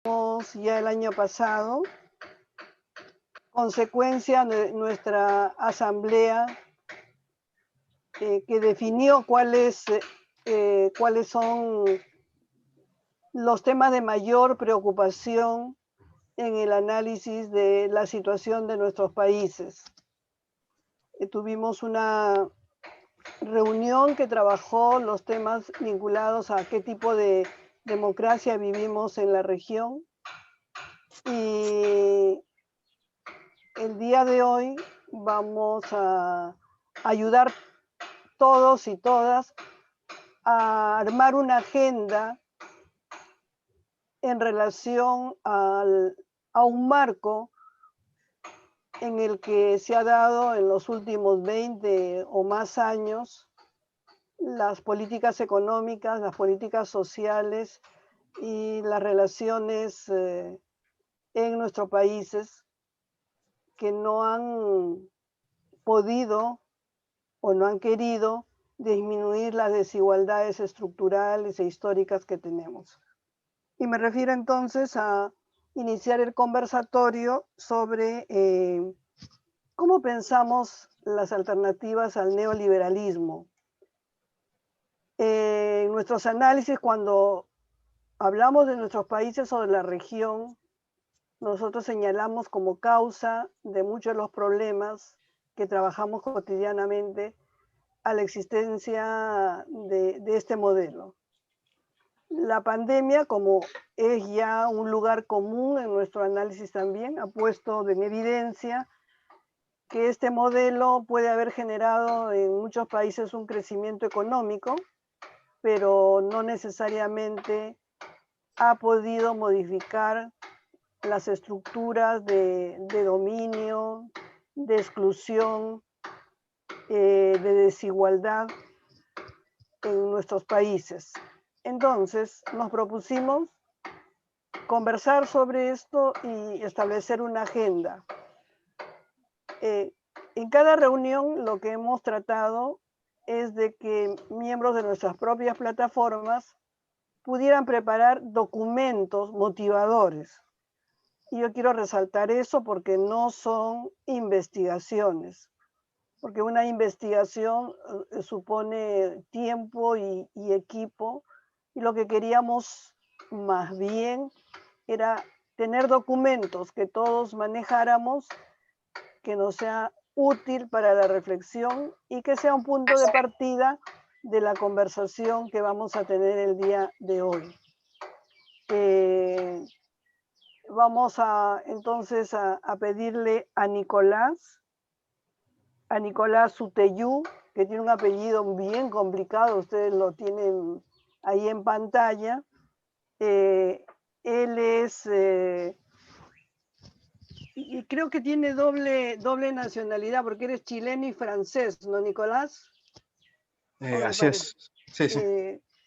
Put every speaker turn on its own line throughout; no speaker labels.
Ya el año pasado, consecuencia de nuestra asamblea que definió cuáles son los temas de mayor preocupación en el análisis de la situación de nuestros países. Tuvimos una reunión que trabajó los temas vinculados a qué tipo de democracia vivimos en la región, y el día de hoy vamos a ayudar todos y todas a armar una agenda en relación a un marco en el que se ha dado en los últimos 20 o más años las políticas económicas, las políticas sociales y las relaciones en nuestros países, que no han podido o no han querido disminuir las desigualdades estructurales e históricas que tenemos. Y me refiero entonces a iniciar el conversatorio sobre cómo pensamos las alternativas al neoliberalismo. En nuestros análisis, cuando hablamos de nuestros países o de la región, nosotros señalamos como causa de muchos de los problemas que trabajamos cotidianamente a la existencia de este modelo. La pandemia, como es ya un lugar común en nuestro análisis también, ha puesto en evidencia que este modelo puede haber generado en muchos países un crecimiento económico, pero no necesariamente ha podido modificar las estructuras de dominio, de exclusión, de desigualdad en nuestros países. Entonces, nos propusimos conversar sobre esto y establecer una agenda. En cada reunión lo que hemos tratado es de que miembros de nuestras propias plataformas pudieran preparar documentos motivadores. Y yo quiero resaltar eso porque no son investigaciones, porque una investigación supone tiempo y equipo, y lo que queríamos más bien era tener documentos que todos manejáramos, que nos sea útil para la reflexión y que sea un punto de partida de la conversación que vamos a tener el día de hoy. Vamos entonces a pedirle a Nicolás Suteyú, que tiene un apellido bien complicado, ustedes lo tienen ahí en pantalla. Él es, y creo que tiene doble nacionalidad, porque eres chileno y francés, ¿no, Nicolás?
Así es, sí, sí.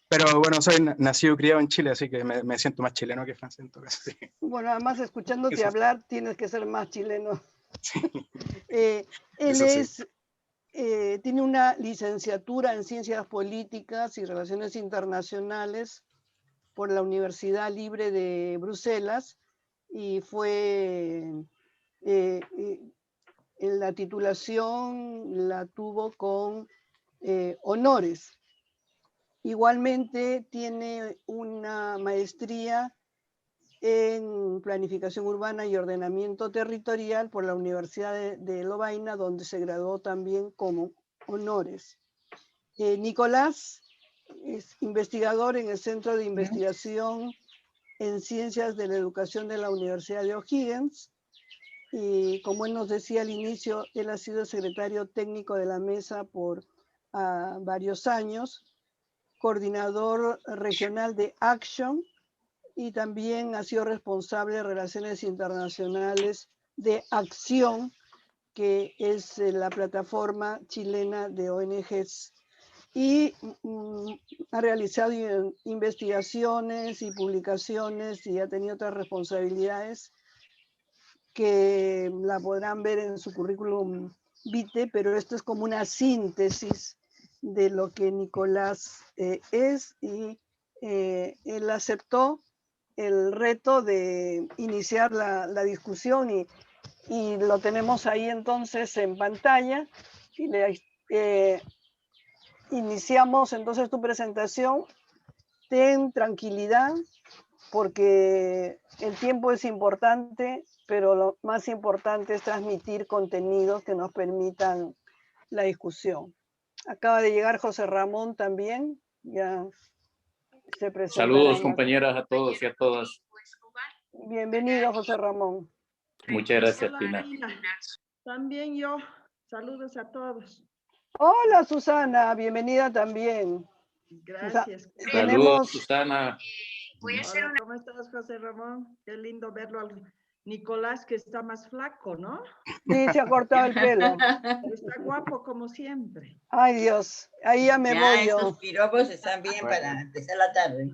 Pero bueno, soy nacido y criado en Chile, así que me siento más chileno que francés en todo caso. Sí.
Bueno, además escuchándote hablar tienes que ser más chileno.
Sí.
Él es, tiene una licenciatura en Ciencias Políticas y Relaciones Internacionales por la Universidad Libre de Bruselas, y fue la titulación la tuvo con honores. Igualmente tiene una maestría en Planificación Urbana y Ordenamiento Territorial por la Universidad de Lovaina, donde se graduó también como honores. Nicolás es investigador en el Centro de Investigación en Ciencias de la Educación de la Universidad de O'Higgins, y como él nos decía al inicio, él ha sido secretario técnico de la mesa por varios años, coordinador regional de Action, y también ha sido responsable de Relaciones Internacionales de Acción, que es la plataforma chilena de ONGs, y ha realizado investigaciones y publicaciones y ha tenido otras responsabilidades que la podrán ver en su currículum vitae, pero esto es como una síntesis de lo que Nicolás es, y él aceptó el reto de iniciar la discusión y lo tenemos ahí entonces en pantalla. Y iniciamos entonces tu presentación. Ten tranquilidad porque el tiempo es importante, pero lo más importante es transmitir contenidos que nos permitan la discusión. Acaba de llegar José Ramón también, ya se presenta.
Saludos compañeras a todos y a todas.
Bienvenido José Ramón.
Muchas gracias, Tina.
También yo, saludos a todos.
Hola Susana, bienvenida también.
Gracias.
Saludos Susana.
Hola, ¿cómo estás, José Ramón? Qué lindo verlo al Nicolás, que está más flaco, ¿no?
Sí, se ha cortado el pelo.
Está guapo como siempre.
Ay Dios, ahí ya me voy yo.
Estos piropos están bien para empezar la tarde.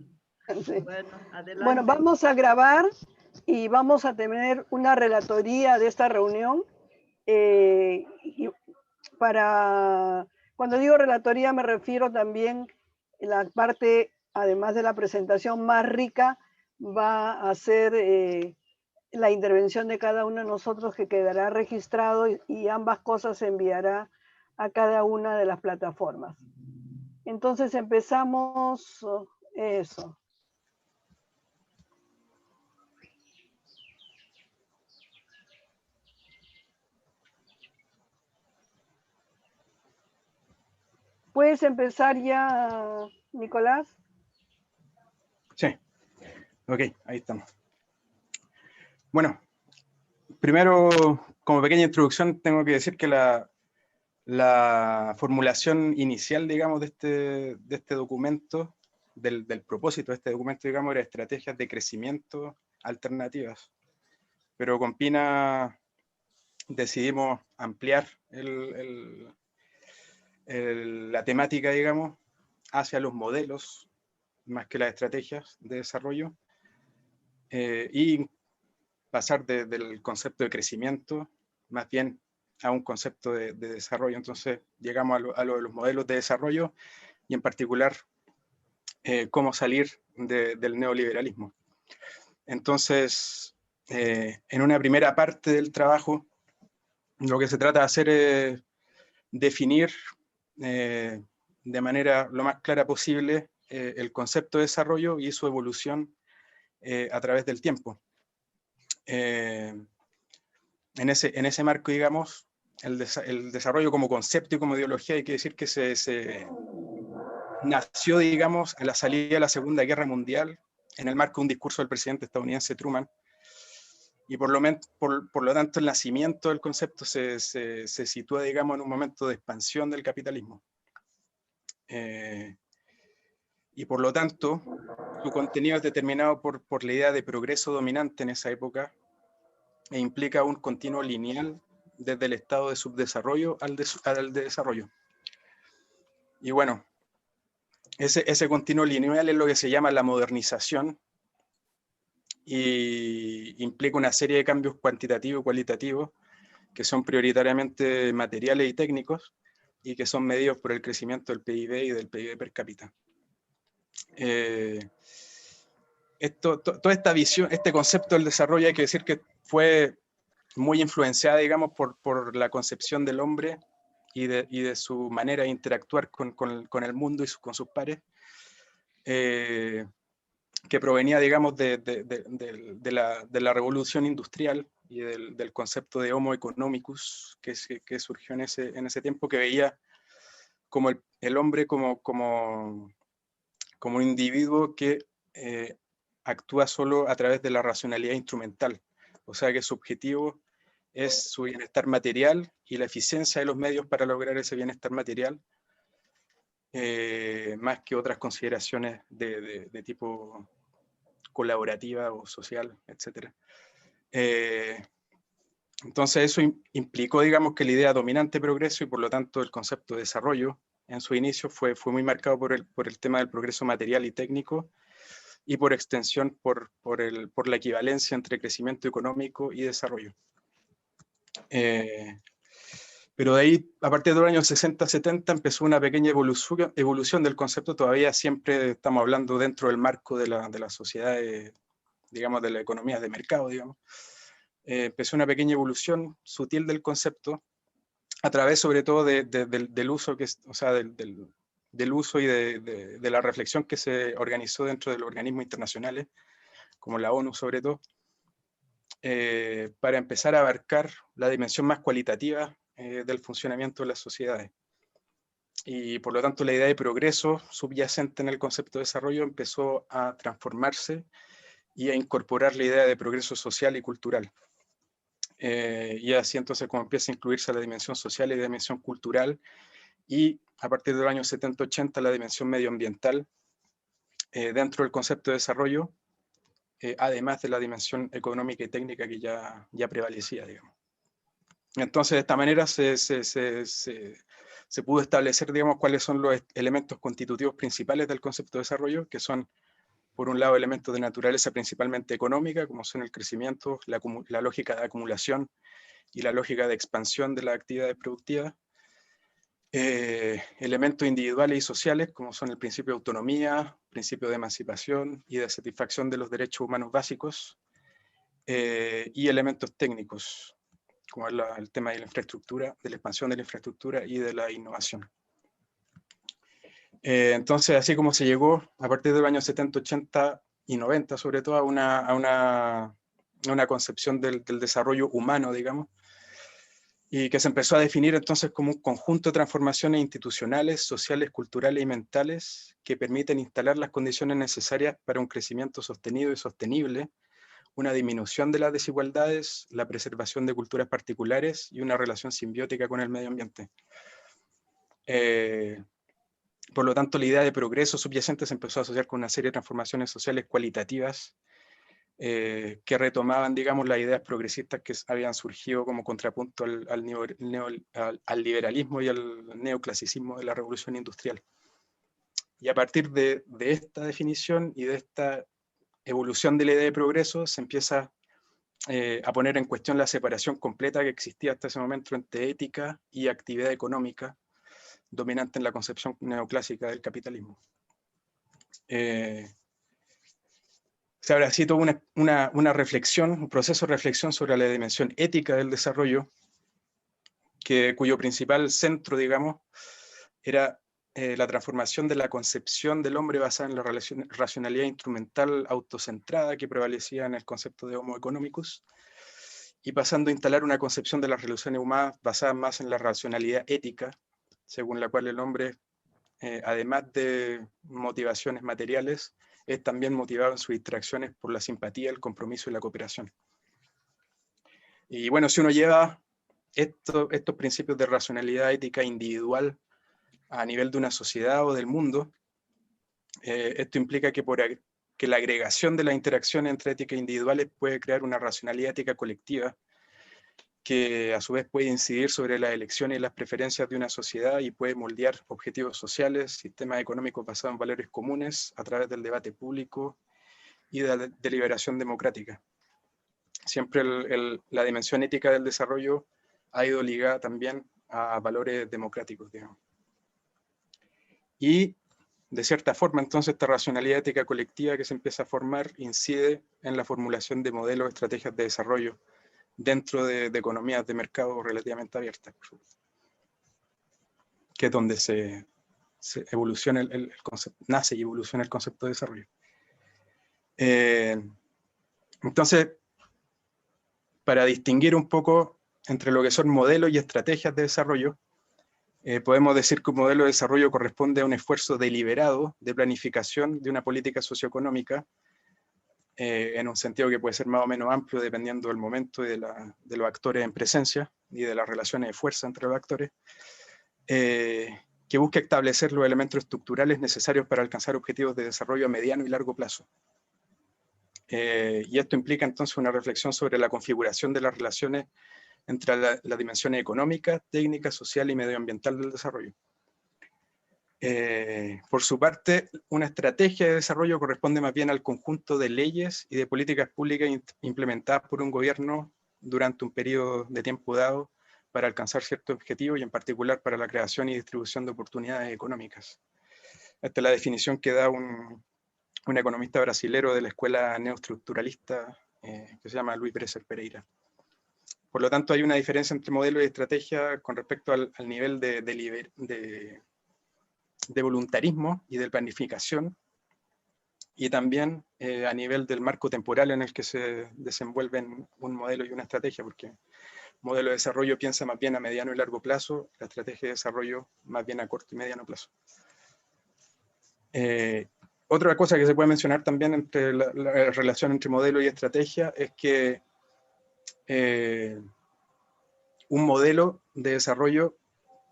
Sí.
Bueno, adelante.
Bueno, vamos a grabar y vamos a tener una relatoría de esta reunión. Y cuando digo relatoría me refiero también a la parte, además de la presentación más rica, va a ser la intervención de cada uno de nosotros, que quedará registrado y ambas cosas se enviará a cada una de las plataformas. Entonces empezamos eso. ¿Puedes empezar ya, Nicolás?
Sí. Ok, ahí estamos. Bueno, primero, como pequeña introducción, tengo que decir que la formulación inicial, digamos, de este documento, del propósito de este documento, digamos, era estrategias de crecimiento alternativas. Pero con Pina decidimos ampliar la temática, digamos, hacia los modelos, más que las estrategias de desarrollo, y pasar del concepto de crecimiento, más bien a un concepto de desarrollo. Entonces llegamos a lo de los modelos de desarrollo y en particular cómo salir del neoliberalismo. Entonces, en una primera parte del trabajo, lo que se trata de hacer es definir de manera lo más clara posible el concepto de desarrollo y su evolución a través del tiempo. En ese marco, digamos, el desarrollo como concepto y como ideología, hay que decir que se nació, digamos, a la salida de la Segunda Guerra Mundial, en el marco de un discurso del presidente estadounidense Truman, y por lo tanto el nacimiento del concepto se sitúa, digamos, en un momento de expansión del capitalismo. Y por lo tanto, su contenido es determinado por la idea de progreso dominante en esa época, e implica un continuo lineal desde el estado de subdesarrollo al de desarrollo. Y bueno, ese continuo lineal es lo que se llama la modernización, y implica una serie de cambios cuantitativos y cualitativos que son prioritariamente materiales y técnicos, y que son medidos por el crecimiento del PIB y del PIB per cápita. Toda esta visión, este concepto del desarrollo, hay que decir que fue muy influenciada, digamos, por la concepción del hombre y de su manera de interactuar con el mundo y con sus pares, que provenía, digamos, de la revolución industrial y del concepto de Homo economicus que surgió en ese tiempo, que veía como el hombre como un individuo que actúa solo a través de la racionalidad instrumental, o sea que su objetivo es su bienestar material y la eficiencia de los medios para lograr ese bienestar material, más que otras consideraciones de tipo colaborativa o social, etc. Entonces eso implicó, digamos, que la idea dominante progreso, y por lo tanto el concepto de desarrollo en su inicio fue muy marcado por el tema del progreso material y técnico, y por extensión por la equivalencia entre crecimiento económico y desarrollo. Pero de ahí, a partir de los años 60-70, empezó una pequeña evolución del concepto. Todavía siempre estamos hablando dentro del marco de las sociedades digamos, de las economías de mercado, digamos, empezó una pequeña evolución sutil del concepto, a través sobre todo del uso, o sea, del uso y de la reflexión que se organizó dentro de los organismos internacionales, como la ONU sobre todo, para empezar a abarcar la dimensión más cualitativa del funcionamiento de las sociedades. Y por lo tanto la idea de progreso subyacente en el concepto de desarrollo empezó a transformarse y a incorporar la idea de progreso social y cultural. Y así entonces como empieza a incluirse la dimensión social y la dimensión cultural, y a partir de los años 70-80 la dimensión medioambiental dentro del concepto de desarrollo, además de la dimensión económica y técnica que ya prevalecía, digamos. Entonces de esta manera se pudo establecer, digamos, cuáles son los elementos constitutivos principales del concepto de desarrollo, que son, por un lado, elementos de naturaleza principalmente económica, como son el crecimiento, la lógica de acumulación y la lógica de expansión de las actividades productivas. Elementos individuales y sociales, como son el principio de autonomía, principio de emancipación y de satisfacción de los derechos humanos básicos, y elementos técnicos, como es el tema de la infraestructura, de la expansión de la infraestructura y de la innovación. Entonces, así como se llegó a partir de los años 70, 80 y 90, sobre todo, a una concepción del desarrollo humano, digamos, y que se empezó a definir entonces como un conjunto de transformaciones institucionales, sociales, culturales y mentales que permiten instalar las condiciones necesarias para un crecimiento sostenido y sostenible, una disminución de las desigualdades, la preservación de culturas particulares y una relación simbiótica con el medio ambiente. Por lo tanto, la idea de progreso subyacente se empezó a asociar con una serie de transformaciones sociales cualitativas que retomaban, digamos, las ideas progresistas que habían surgido como contrapunto al liberalismo y al neoclasicismo de la revolución industrial. Y a partir de esta definición y de esta evolución de la idea de progreso, se empieza a poner en cuestión la separación completa que existía hasta ese momento entre ética y actividad económica, dominante en la concepción neoclásica del capitalismo. Se habrá sido una reflexión, un proceso de reflexión sobre la dimensión ética del desarrollo, cuyo principal centro, digamos, era la transformación de la concepción del hombre basada en la racionalidad instrumental autocentrada que prevalecía en el concepto de Homo economicus, y pasando a instalar una concepción de las relaciones humanas basada más en la racionalidad ética, según la cual el hombre, además de motivaciones materiales, es también motivado en sus interacciones por la simpatía, el compromiso y la cooperación. Y bueno, si uno lleva estos principios de racionalidad ética individual a nivel de una sociedad o del mundo, esto implica que la agregación de las interacciones entre éticas individuales puede crear una racionalidad ética colectiva que a su vez puede incidir sobre las elecciones y las preferencias de una sociedad y puede moldear objetivos sociales, sistemas económicos basados en valores comunes a través del debate público y de la deliberación democrática. Siempre la dimensión ética del desarrollo ha ido ligada también a valores democráticos, digamos. Y de cierta forma, entonces, esta racionalidad ética colectiva que se empieza a formar incide en la formulación de modelos y estrategias de desarrollo dentro de economías de mercado relativamente abiertas, que es donde se evoluciona el concepto, nace y evoluciona el concepto de desarrollo. Entonces, para distinguir un poco entre lo que son modelos y estrategias de desarrollo, podemos decir que un modelo de desarrollo corresponde a un esfuerzo deliberado de planificación de una política socioeconómica, en un sentido que puede ser más o menos amplio dependiendo del momento y de los actores en presencia y de las relaciones de fuerza entre los actores, que busca establecer los elementos estructurales necesarios para alcanzar objetivos de desarrollo a mediano y largo plazo. Y esto implica entonces una reflexión sobre la configuración de las relaciones entre las dimensiones económica, técnica, social y medioambiental del desarrollo. Por su parte, una estrategia de desarrollo corresponde más bien al conjunto de leyes y de políticas públicas implementadas por un gobierno durante un periodo de tiempo dado para alcanzar ciertos objetivos y en particular para la creación y distribución de oportunidades económicas. Esta es la definición que da un un economista brasilero de la escuela neoestructuralista que se llama Luis Bresser Pereira. Por lo tanto, hay una diferencia entre modelo y estrategia con respecto al nivel de voluntarismo y de planificación, y también a nivel del marco temporal en el que se desenvuelven un modelo y una estrategia, porque el modelo de desarrollo piensa más bien a mediano y largo plazo, la estrategia de desarrollo más bien a corto y mediano plazo. Otra cosa que se puede mencionar también entre la relación entre modelo y estrategia es que un modelo de desarrollo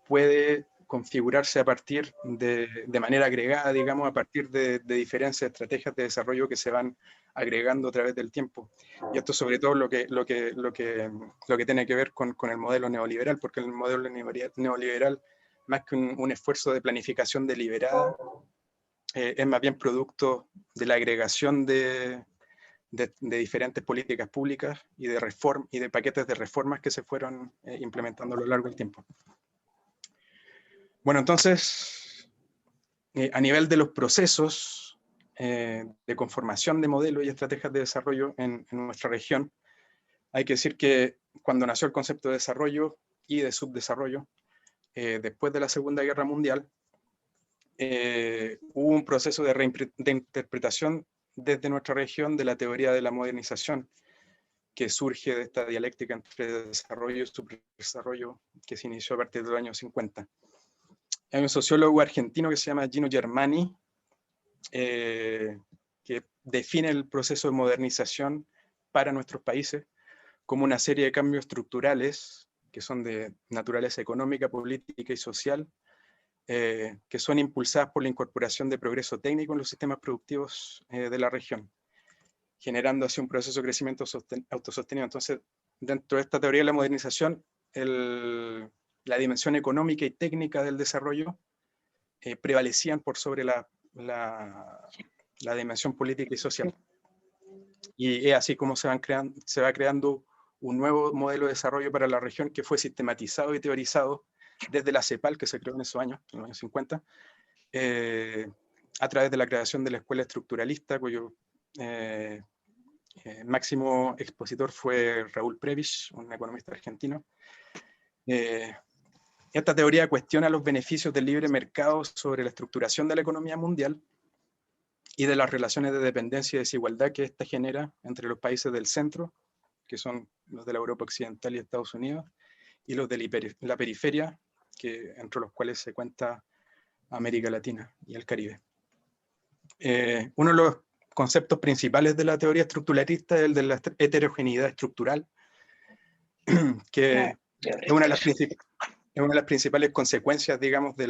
puede configurarse a partir de manera agregada, digamos, a partir de diferentes estrategias de desarrollo que se van agregando a través del tiempo. Y esto sobre todo lo que tiene que ver con el modelo neoliberal, porque el modelo neoliberal, más que un esfuerzo de planificación deliberada, es más bien producto de la agregación de diferentes políticas públicas y de paquetes de reformas que se fueron implementando a lo largo del tiempo. Bueno, entonces, a nivel de los procesos de conformación de modelos y estrategias de desarrollo en nuestra región, hay que decir que cuando nació el concepto de desarrollo y de subdesarrollo, después de la Segunda Guerra Mundial, hubo un proceso de interpretación desde nuestra región de la teoría de la modernización, que surge de esta dialéctica entre desarrollo y subdesarrollo que se inició a partir de los años 50. Hay un sociólogo argentino que se llama Gino Germani, que define el proceso de modernización para nuestros países como una serie de cambios estructurales que son de naturaleza económica, política y social, que son impulsadas por la incorporación de progreso técnico en los sistemas productivos de la región, generando así un proceso de crecimiento autosostenido. Entonces, dentro de esta teoría de la modernización, la dimensión económica y técnica del desarrollo prevalecían por sobre la dimensión política y social. Y es así como se va creando un nuevo modelo de desarrollo para la región que fue sistematizado y teorizado desde la CEPAL, que se creó en esos años, en los años 50, a través de la creación de la escuela estructuralista, cuyo máximo expositor fue Raúl Prebisch, un economista argentino. Esta teoría cuestiona los beneficios del libre mercado sobre la estructuración de la economía mundial y de las relaciones de dependencia y desigualdad que ésta genera entre los países del centro, que son los de la Europa Occidental y Estados Unidos, y los de la periferia, entre los cuales se cuenta América Latina y el Caribe. Uno de los conceptos principales de la teoría estructuralista es el de la heterogeneidad estructural, que es una de las principales consecuencias, digamos, de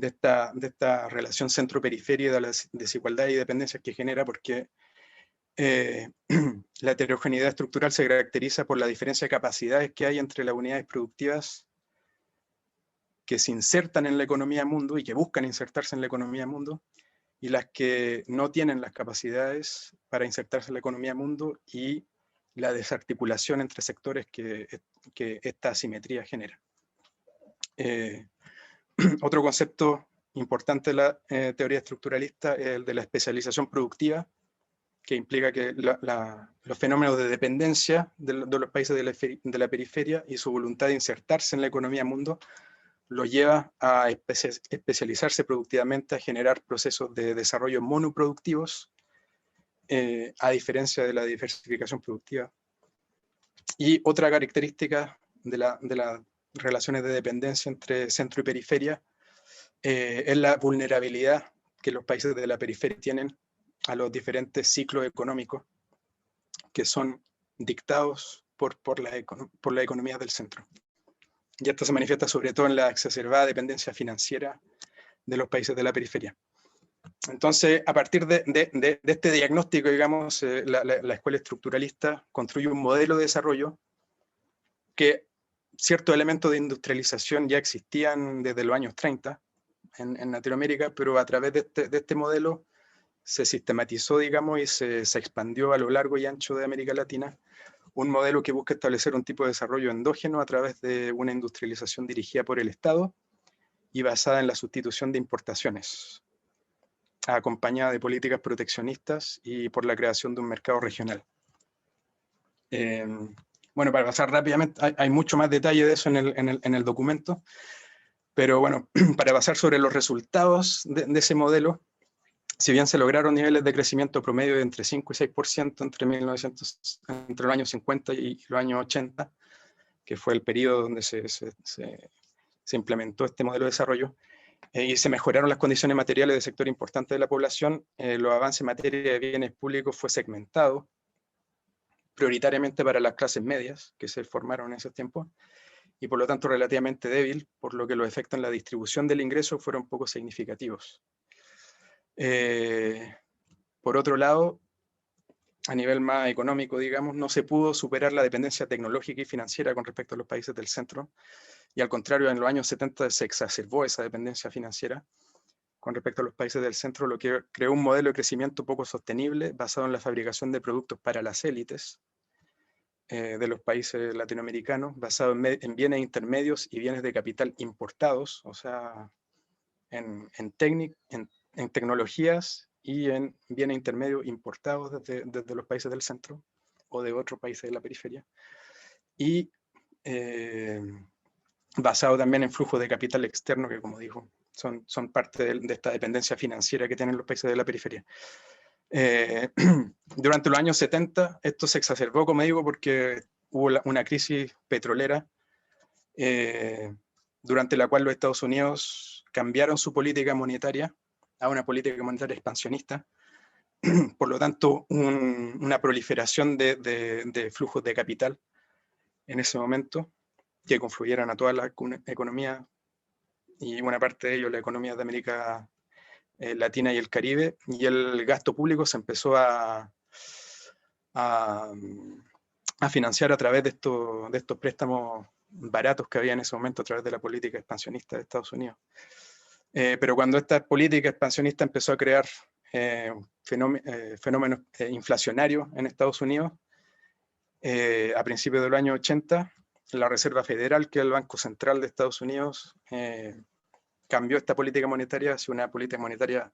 esta relación centro-periferia y de la desigualdad y dependencias que genera, porque la heterogeneidad estructural se caracteriza por la diferencia de capacidades que hay entre las unidades productivas que se insertan en la economía mundo y que buscan insertarse en la economía mundo, y las que no tienen las capacidades para insertarse en la economía mundo, y la desarticulación entre sectores que esta asimetría genera. Otro concepto importante de la teoría estructuralista es el de la especialización productiva, que implica que los fenómenos de dependencia de los países de la periferia y su voluntad de insertarse en la economía mundo lo lleva a especializarse productivamente, a generar procesos de desarrollo monoproductivos, a diferencia de la diversificación productiva. Y otra característica de las relaciones de dependencia entre centro y periferia es la vulnerabilidad que los países de la periferia tienen a los diferentes ciclos económicos que son dictados por la economía del centro. Y esto se manifiesta sobre todo en la exacerbada dependencia financiera de los países de la periferia. Entonces, a partir de este diagnóstico, digamos, la escuela estructuralista construye un modelo de desarrollo que ciertos elementos de industrialización ya existían desde los años 30 en Latinoamérica, pero a través de este modelo se sistematizó, digamos, y se expandió a lo largo y ancho de América Latina, un modelo que busca establecer un tipo de desarrollo endógeno a través de una industrialización dirigida por el Estado y basada en la sustitución de importaciones. acompañada de políticas proteccionistas y por la creación de un mercado regional. Bueno, para pasar rápidamente, hay mucho más detalle de eso en el documento, pero bueno, para pasar sobre los resultados de ese modelo, si bien se lograron niveles de crecimiento promedio de entre 5 y 6% entre los años 50 y los años 80, que fue el periodo donde se implementó este modelo de desarrollo, y se mejoraron las condiciones materiales del sector importante de la población, los avances en materia de bienes públicos fue segmentado, prioritariamente para las clases medias, que se formaron en esos tiempos, y por lo tanto relativamente débil, por lo que los efectos en la distribución del ingreso fueron poco significativos. Por otro lado, a nivel más económico, digamos, no se pudo superar la dependencia tecnológica y financiera con respecto a los países del centro, y al contrario, en los años 70 se exacerbó esa dependencia financiera con respecto a los países del centro, lo que creó un modelo de crecimiento poco sostenible basado en la fabricación de productos para las élites de los países latinoamericanos, basado en bienes intermedios y bienes de capital importados, o sea, en tecnologías y en bienes intermedios importados desde los países del centro o de otros países de la periferia. Y basado también en flujos de capital externo que, como dijo, son parte de esta dependencia financiera que tienen los países de la periferia. Durante los años 70 esto se exacerbó, como digo, porque hubo una crisis petrolera durante la cual los Estados Unidos cambiaron su política monetaria a una política monetaria expansionista. Por lo tanto, una proliferación de flujos de capital en ese momento que confluyeran a toda la economía y una parte de ello la economía de América Latina y el Caribe, y el gasto público se empezó a financiar a través de estos préstamos baratos que había en ese momento a través de la política expansionista de Estados Unidos. Pero cuando esta política expansionista empezó a crear fenómenos inflacionarios en Estados Unidos, a principios del año 80, la Reserva Federal, que es el Banco Central de Estados Unidos, cambió esta política monetaria hacia una política monetaria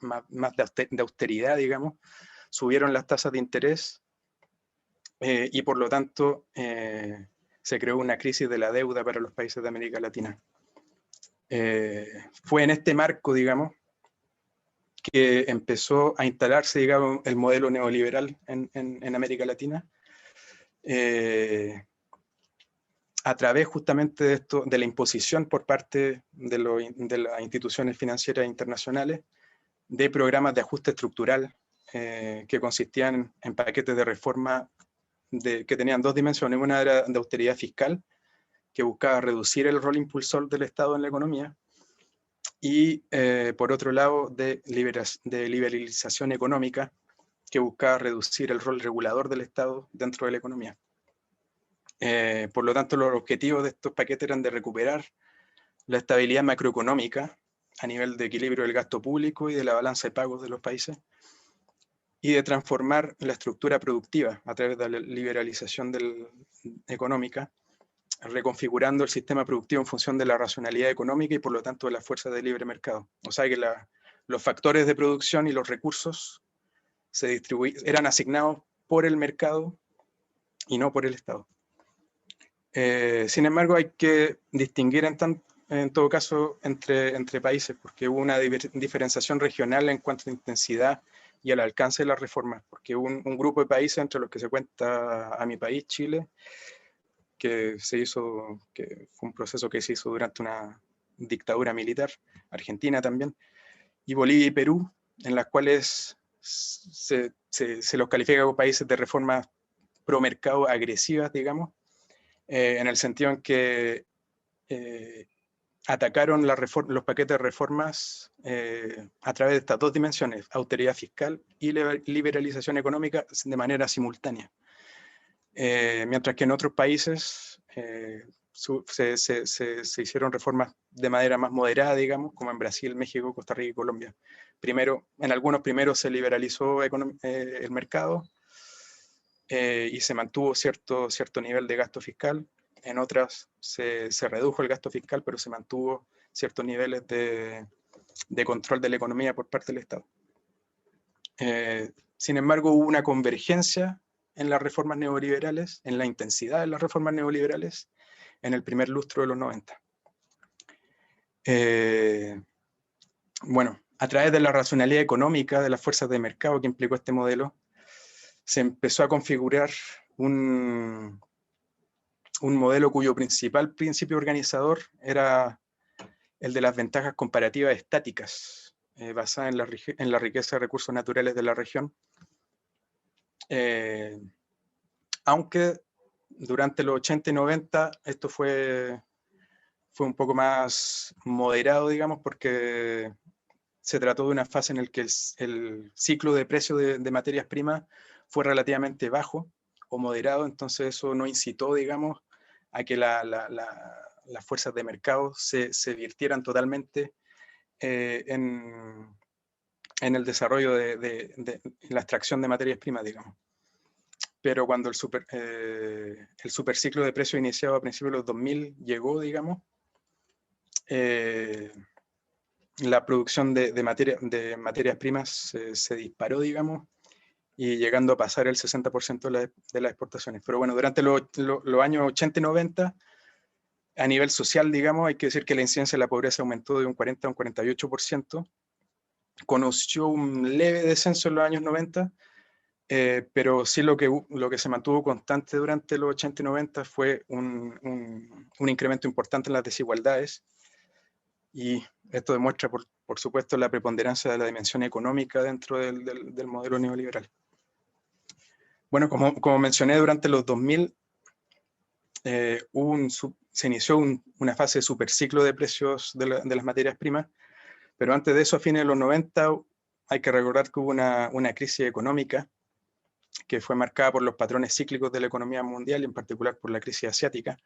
más de austeridad, digamos. Subieron las tasas de interés y por lo tanto se creó una crisis de la deuda para los países de América Latina. Fue en este marco, digamos, que empezó a instalarse, digamos, el modelo neoliberal en América Latina, a través justamente de la imposición por parte de las instituciones financieras internacionales de programas de ajuste estructural que consistían en paquetes de reforma que tenían dos dimensiones. Una era de austeridad fiscal, que buscaba reducir el rol impulsor del Estado en la economía, y por otro lado de liberalización económica, que buscaba reducir el rol regulador del Estado dentro de la economía. Por lo tanto, los objetivos de estos paquetes eran de recuperar la estabilidad macroeconómica a nivel de equilibrio del gasto público y de la balanza de pagos de los países, y de transformar la estructura productiva a través de la liberalización económica, reconfigurando el sistema productivo en función de la racionalidad económica y por lo tanto de las fuerzas del libre mercado. O sea que los factores de producción y los recursos eran asignados por el mercado y no por el Estado. Sin embargo, hay que distinguir en todo caso entre países, porque hubo una diferenciación regional en cuanto a intensidad y al alcance de las reformas, porque hubo un grupo de países entre los que se cuenta a mi país, Chile, que fue un proceso que se hizo durante una dictadura militar, Argentina también, y Bolivia y Perú, en las cuales se los califica como países de reformas pro mercado agresivas, digamos, en el sentido en que atacaron los paquetes de reformas a través de estas dos dimensiones, austeridad fiscal y liberalización económica, de manera simultánea. Mientras que en otros países se hicieron reformas de manera más moderada, digamos, como en Brasil, México, Costa Rica y Colombia. En algunos primeros se liberalizó el mercado y se mantuvo cierto nivel de gasto fiscal. En otras se redujo el gasto fiscal, pero se mantuvo ciertos niveles de de control de la economía por parte del Estado. Sin embargo, hubo una convergencia en las reformas neoliberales, en la intensidad de las reformas neoliberales, en el primer lustro de los 90. Bueno, a través de la racionalidad económica de las fuerzas de mercado que implicó este modelo, se empezó a configurar un modelo cuyo principal principio organizador era el de las ventajas comparativas estáticas, basada en la riqueza de recursos naturales de la región. Aunque durante los 80 y 90 esto fue un poco más moderado, digamos, porque se trató de una fase en la que el ciclo de precio de materias primas fue relativamente bajo o moderado, entonces eso no incitó, digamos, a que las fuerzas de mercado se virtieran totalmente en el desarrollo de la extracción de materias primas, digamos. Pero cuando el superciclo de precios iniciado a principios de los 2000 llegó, digamos, la producción de materias primas se disparó, digamos, y llegando a pasar el 60% de las exportaciones. Pero bueno, durante los años 80 y 90, a nivel social, digamos, hay que decir que la incidencia de la pobreza aumentó de un 40 a un 48%, conoció un leve descenso en los años 90, pero sí lo que se mantuvo constante durante los 80 y 90 fue un incremento importante en las desigualdades, y esto demuestra, por supuesto, la preponderancia de la dimensión económica dentro del modelo neoliberal. Bueno, como mencioné, durante los 2000 se inició una fase de superciclo de precios de las materias primas, pero antes de eso, a fines de los 90, hay que recordar que hubo una crisis económica que fue marcada por los patrones cíclicos de la economía mundial, y en particular por la crisis asiática.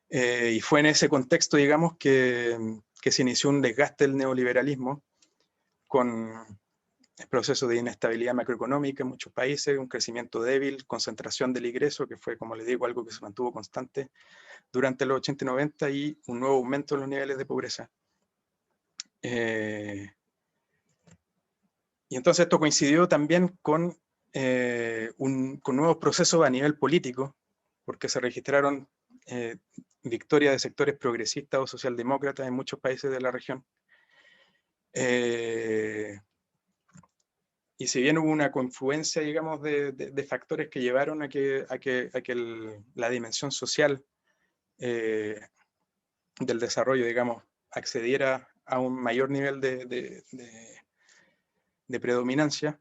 Y fue en ese contexto, digamos, que se inició un desgaste del neoliberalismo con procesos de inestabilidad macroeconómica en muchos países, un crecimiento débil, concentración del ingreso, que fue, como les digo, algo que se mantuvo constante durante los 80 y 90, y un nuevo aumento en los niveles de pobreza. Y entonces esto coincidió también con nuevos procesos a nivel político, porque se registraron victorias de sectores progresistas o socialdemócratas en muchos países de la región. Y si bien hubo una confluencia, digamos, de factores que llevaron a que la dimensión social del desarrollo, digamos, accediera a un mayor nivel de predominancia,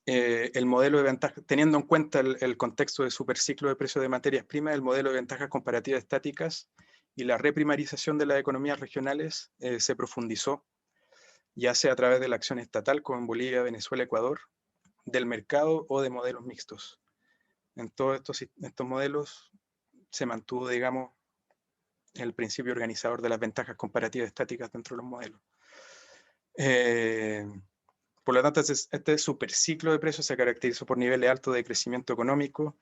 el modelo de ventajas, teniendo en cuenta el contexto de superciclo de precios de materias primas, el modelo de ventajas comparativas estáticas y la reprimarización de las economías regionales se profundizó, ya sea a través de la acción estatal, como en Bolivia, Venezuela, Ecuador, del mercado o de modelos mixtos. En todos estos modelos se mantuvo, digamos, el principio organizador de las ventajas comparativas estáticas dentro de los modelos. Por lo tanto, este superciclo de precios se caracterizó por niveles altos de crecimiento económico,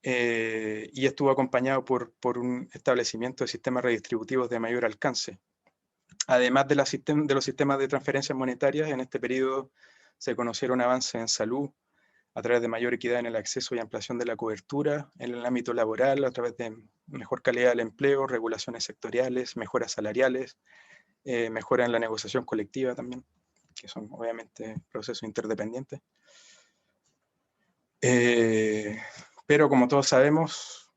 y estuvo acompañado por un establecimiento de sistemas redistributivos de mayor alcance. Además de los sistemas de transferencias monetarias, en este periodo se conocieron avances en salud, a través de mayor equidad en el acceso y ampliación de la cobertura, en el ámbito laboral, a través de mejor calidad del empleo, regulaciones sectoriales, mejoras salariales, mejora en la negociación colectiva también, que son obviamente procesos interdependientes. Pero como todos sabemos,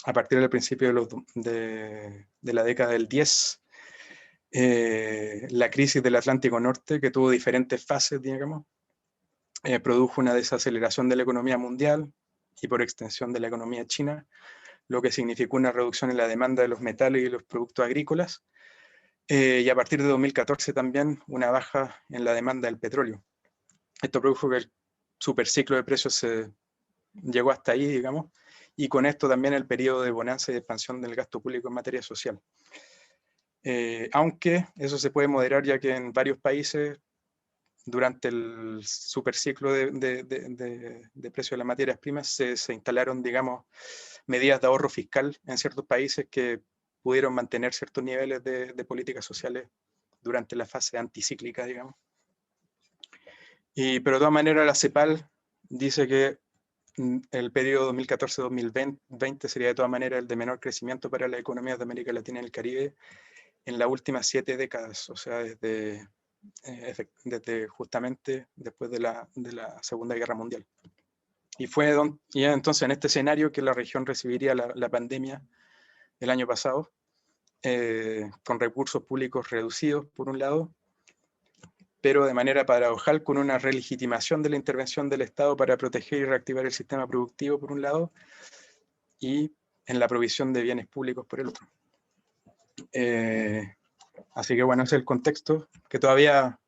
a partir del principio de la década del 10, la crisis del Atlántico Norte, que tuvo diferentes fases, digamos, produjo una desaceleración de la economía mundial y por extensión de la economía china, lo que significó una reducción en la demanda de los metales y los productos agrícolas, y a partir de 2014 también una baja en la demanda del petróleo. Esto produjo que el superciclo de precios llegó hasta ahí, digamos, y con esto también el periodo de bonanza y de expansión del gasto público en materia social. Aunque eso se puede moderar, ya que en varios países, durante el superciclo de precios de las materias primas, se instalaron, digamos, medidas de ahorro fiscal en ciertos países que pudieron mantener ciertos niveles de políticas sociales durante la fase anticíclica, digamos. Pero de todas maneras la CEPAL dice que el periodo 2014-2020 sería de todas maneras el de menor crecimiento para las economías de América Latina y el Caribe en las últimas 7 décadas, o sea, desde justamente después de la Segunda Guerra Mundial. Y entonces en este escenario que la región recibiría la pandemia el año pasado, con recursos públicos reducidos por un lado, pero de manera paradojal con una relegitimación de la intervención del Estado para proteger y reactivar el sistema productivo por un lado, y en la provisión de bienes públicos por el otro. Así que bueno, ese es el contexto que todavía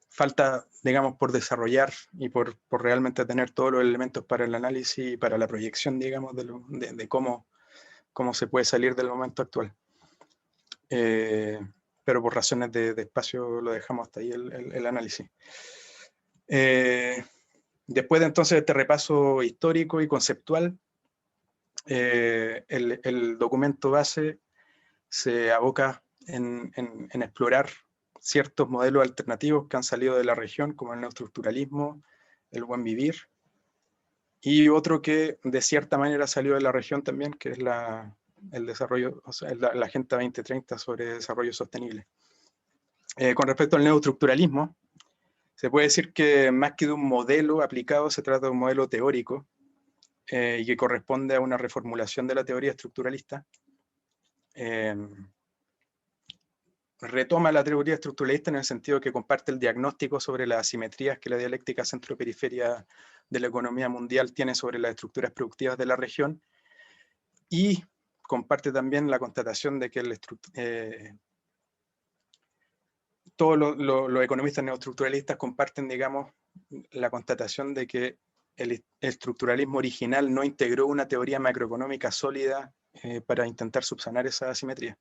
falta, digamos, por desarrollar y por realmente tener todos los elementos para el análisis y para la proyección, digamos, de cómo se puede salir del momento actual. Pero por razones de espacio lo dejamos hasta ahí el análisis. Después de entonces este repaso histórico y conceptual, el documento base se aboca en explorar ciertos modelos alternativos que han salido de la región, como el neoestructuralismo, el buen vivir, y otro que de cierta manera salió de la región también, que es el desarrollo, o sea, la Agenda 2030 sobre desarrollo sostenible. Con respecto al neoestructuralismo, se puede decir que más que de un modelo aplicado, se trata de un modelo teórico y que corresponde a una reformulación de la teoría estructuralista. Retoma la teoría estructuralista en el sentido que comparte el diagnóstico sobre las asimetrías que la dialéctica centro-periferia de la economía mundial tiene sobre las estructuras productivas de la región, y comparte también la constatación de que todos los economistas neoestructuralistas comparten, digamos, la constatación de que el estructuralismo original no integró una teoría macroeconómica sólida para intentar subsanar esa asimetría.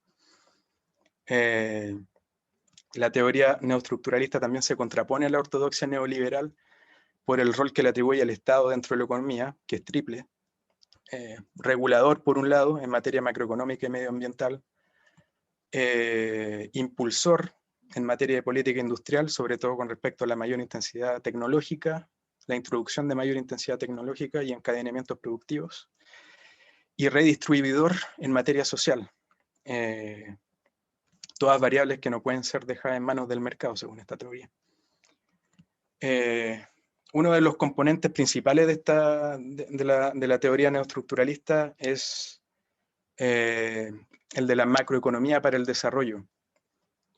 La teoría neoestructuralista también se contrapone a la ortodoxia neoliberal por el rol que le atribuye al Estado dentro de la economía, que es triple: regulador por un lado en materia macroeconómica y medioambiental, impulsor en materia de política industrial, sobre todo con respecto a la mayor intensidad tecnológica, la introducción de mayor intensidad tecnológica y encadenamientos productivos, y redistribuidor en materia social. Todas variables que no pueden ser dejadas en manos del mercado, según esta teoría. Uno de los componentes principales de la teoría neoestructuralista es el de la macroeconomía para el desarrollo,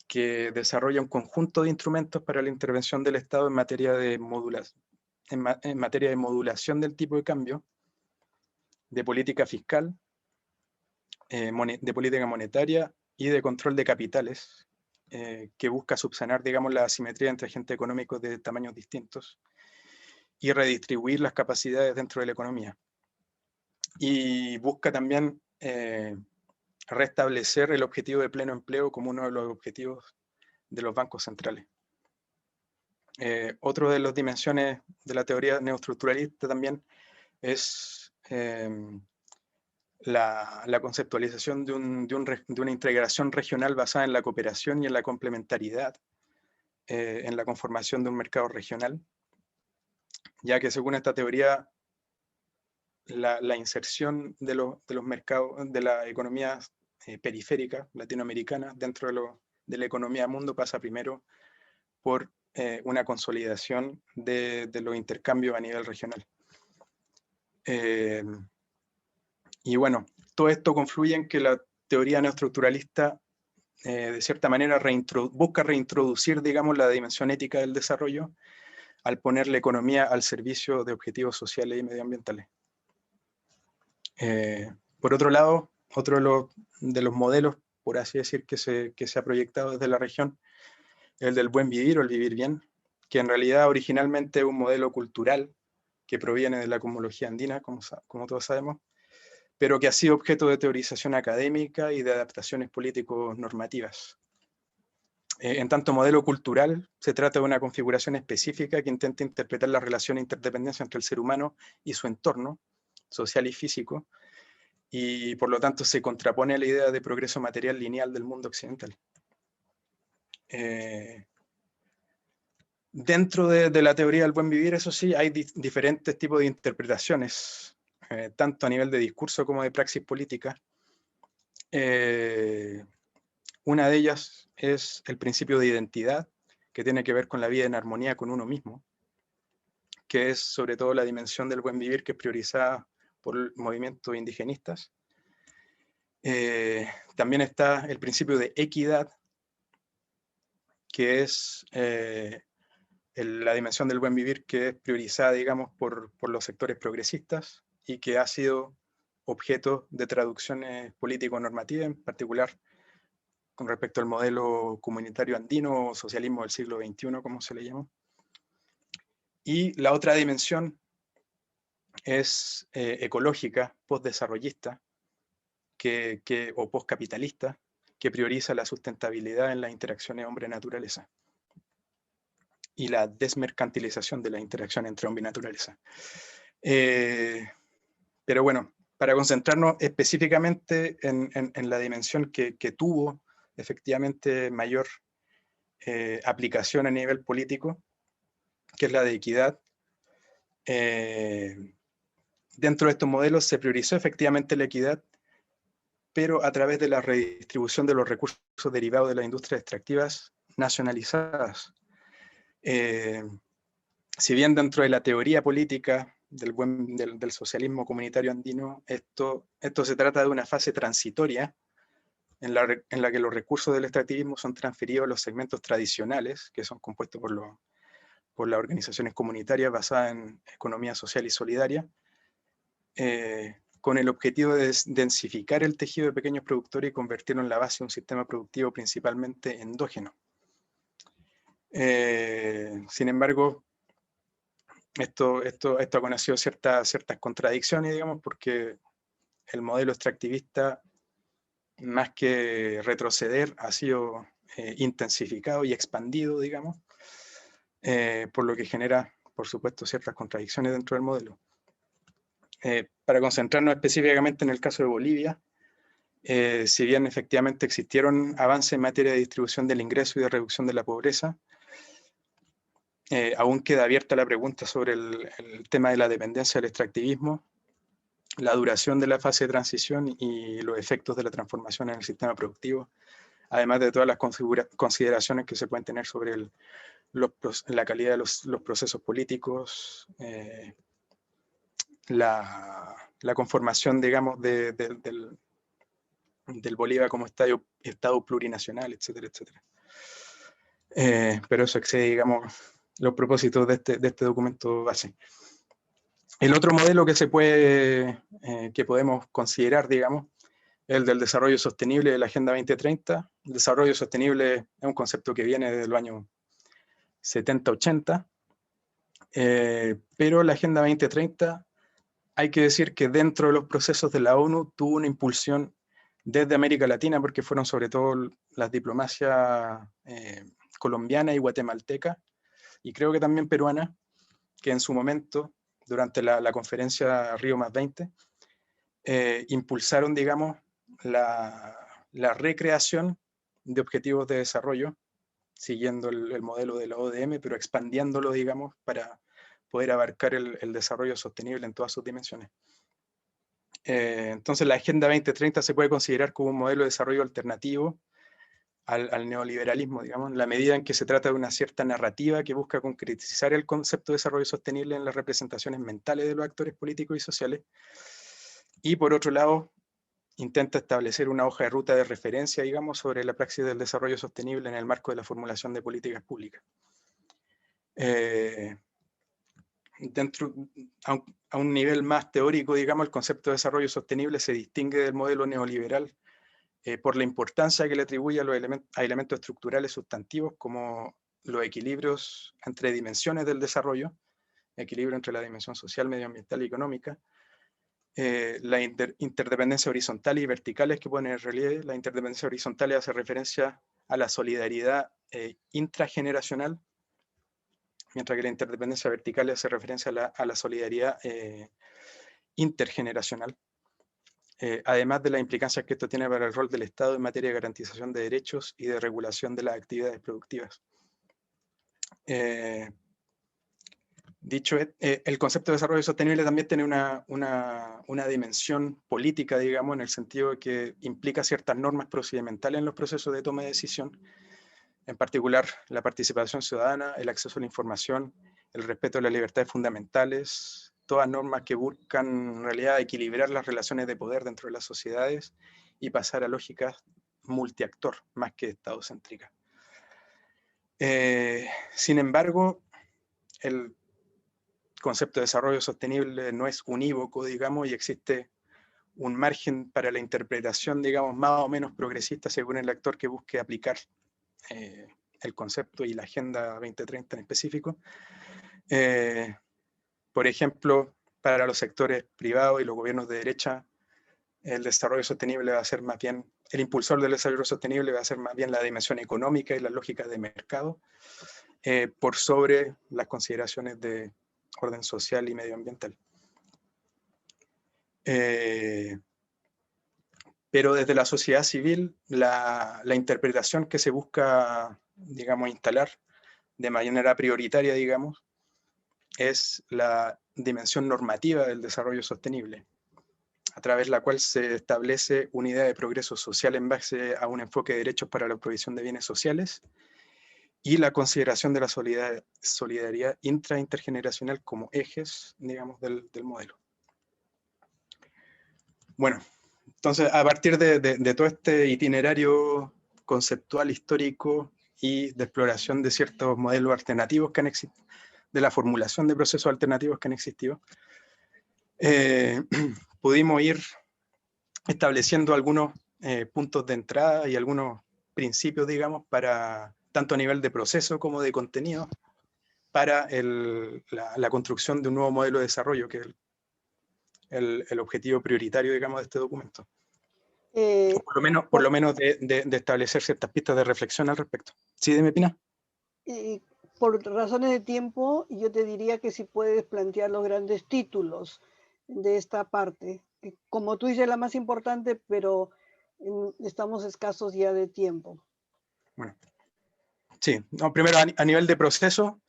que desarrolla un conjunto de instrumentos para la intervención del Estado en materia de modulación del tipo de cambio, de política fiscal, de política monetaria y de control de capitales, que busca subsanar, digamos, la asimetría entre agentes económicos de tamaños distintos y redistribuir las capacidades dentro de la economía. Y busca también restablecer el objetivo de pleno empleo como uno de los objetivos de los bancos centrales. Otro de las dimensiones de la teoría neoestructuralista también es la conceptualización de una integración regional basada en la cooperación y en la complementariedad en la conformación de un mercado regional, ya que según esta teoría la inserción de los mercados, de la economía periférica latinoamericana dentro de la economía mundo pasa primero por una consolidación de los intercambios a nivel regional. Y bueno, todo esto confluye en que la teoría neoestructuralista de cierta manera busca reintroducir, digamos, la dimensión ética del desarrollo al poner la economía al servicio de objetivos sociales y medioambientales. Por otro lado, otro de los modelos, por así decir, que se ha proyectado desde la región, el del buen vivir o el vivir bien, que en realidad originalmente es un modelo cultural que proviene de la cosmología andina, como todos sabemos, pero que ha sido objeto de teorización académica y de adaptaciones político-normativas. En tanto modelo cultural, se trata de una configuración específica que intenta interpretar la relación e interdependencia entre el ser humano y su entorno social y físico, y por lo tanto se contrapone a la idea de progreso material lineal del mundo occidental. Dentro de la teoría del buen vivir, eso sí, hay diferentes tipos de interpretaciones, tanto a nivel de discurso como de praxis política. Una de ellas es el principio de identidad, que tiene que ver con la vida en armonía con uno mismo, que es sobre todo la dimensión del buen vivir que es priorizada por movimientos indigenistas. También está el principio de equidad, que es la dimensión del buen vivir que es priorizada, digamos, por los sectores progresistas y que ha sido objeto de traducciones político-normativas, en particular con respecto al modelo comunitario andino o socialismo del siglo XXI, como se le llama. Y la otra dimensión es ecológica, postdesarrollista, o postcapitalista, que prioriza la sustentabilidad en las interacciones hombre-naturaleza y la desmercantilización de la interacción entre hombre y naturaleza. Pero bueno, para concentrarnos específicamente en la dimensión que tuvo efectivamente mayor aplicación a nivel político, que es la de equidad, dentro de estos modelos se priorizó efectivamente la equidad, pero a través de la redistribución de los recursos derivados de las industrias extractivas nacionalizadas. Si bien dentro de la teoría política del socialismo comunitario andino, esto se trata de una fase transitoria en la que los recursos del extractivismo son transferidos a los segmentos tradicionales, que son compuestos por las organizaciones comunitarias basadas en economía social y solidaria, con el objetivo de densificar el tejido de pequeños productores y convertirlo en la base de un sistema productivo principalmente endógeno. Sin embargo, esto ha conocido ciertas contradicciones, digamos, porque el modelo extractivista, más que retroceder, ha sido intensificado y expandido, digamos, por lo que genera, por supuesto, ciertas contradicciones dentro del modelo. Para concentrarnos específicamente en el caso de Bolivia, si bien efectivamente existieron avances en materia de distribución del ingreso y de reducción de la pobreza, aún queda abierta la pregunta sobre el tema de la dependencia del extractivismo, la duración de la fase de transición y los efectos de la transformación en el sistema productivo, además de todas las consideraciones que se pueden tener sobre la calidad de los procesos políticos, la conformación, digamos, del Bolívar como Estado plurinacional, etcétera, etcétera. Pero eso excede, digamos, los propósitos de este documento base. El otro modelo que podemos considerar, digamos, es el del desarrollo sostenible de la Agenda 2030. El desarrollo sostenible es un concepto que viene desde los años 70-80, pero la Agenda 2030, hay que decir que dentro de los procesos de la ONU tuvo una impulsión desde América Latina, porque fueron sobre todo las diplomacias colombiana y guatemalteca, y creo que también peruana, que en su momento, durante la conferencia Río +20, impulsaron, digamos, la recreación de objetivos de desarrollo, siguiendo el modelo de la ODM, pero expandiéndolo, digamos, para poder abarcar el desarrollo sostenible en todas sus dimensiones. Entonces la Agenda 2030 se puede considerar como un modelo de desarrollo alternativo al neoliberalismo, digamos, en la medida en que se trata de una cierta narrativa que busca concretizar el concepto de desarrollo sostenible en las representaciones mentales de los actores políticos y sociales, y por otro lado, intenta establecer una hoja de ruta de referencia, digamos, sobre la praxis del desarrollo sostenible en el marco de la formulación de políticas públicas. A un nivel más teórico, digamos, el concepto de desarrollo sostenible se distingue del modelo neoliberal por la importancia que le atribuye a elementos estructurales sustantivos como los equilibrios entre dimensiones del desarrollo, equilibrio entre la dimensión social, medioambiental y económica, la interdependencia horizontal y verticales que pone en relieve. La interdependencia horizontal hace referencia a la solidaridad intrageneracional, mientras que la interdependencia vertical hace referencia a la solidaridad intergeneracional. además de las implicancias que esto tiene para el rol del Estado en materia de garantización de derechos y de regulación de las actividades productivas. Dicho, el concepto de desarrollo sostenible también tiene una dimensión política, digamos, en el sentido de que implica ciertas normas procedimentales en los procesos de toma de decisión, en particular la participación ciudadana, el acceso a la información, el respeto de las libertades fundamentales, todas normas que buscan en realidad equilibrar las relaciones de poder dentro de las sociedades y pasar a lógicas multiactor, más que estadocéntricas. Sin embargo, el concepto de desarrollo sostenible no es unívoco, digamos, y existe un margen para la interpretación, digamos, más o menos progresista según el actor que busque aplicar el concepto y la Agenda 2030 en específico. Por ejemplo, para los sectores privados y los gobiernos de derecha, el desarrollo sostenible va a ser más bien, el impulsor del desarrollo sostenible va a ser más bien la dimensión económica y las lógicas de mercado, por sobre las consideraciones de orden social y medioambiental. Pero desde la sociedad civil, la interpretación que se busca, digamos, instalar de manera prioritaria, digamos, es la dimensión normativa del desarrollo sostenible, a través de la cual se establece una idea de progreso social en base a un enfoque de derechos para la provisión de bienes sociales y la consideración de la solidaridad intergeneracional como ejes, digamos, del modelo. Bueno, entonces, a partir de todo este itinerario conceptual, histórico y de exploración de ciertos modelos alternativos que han existido, de la formulación de procesos alternativos que han existido, pudimos ir estableciendo algunos puntos de entrada y algunos principios, digamos, para tanto a nivel de proceso como de contenido, para la construcción de un nuevo modelo de desarrollo, que es el objetivo prioritario, digamos, de este documento. O por lo menos de establecer ciertas pistas de reflexión al respecto. ¿Sí, dime, Pina?
Por razones de tiempo, yo te diría que si puedes plantear los grandes títulos de esta parte. Como tú dices, la más importante, pero estamos escasos ya de tiempo.
Bueno, sí. No, primero, a nivel de proceso,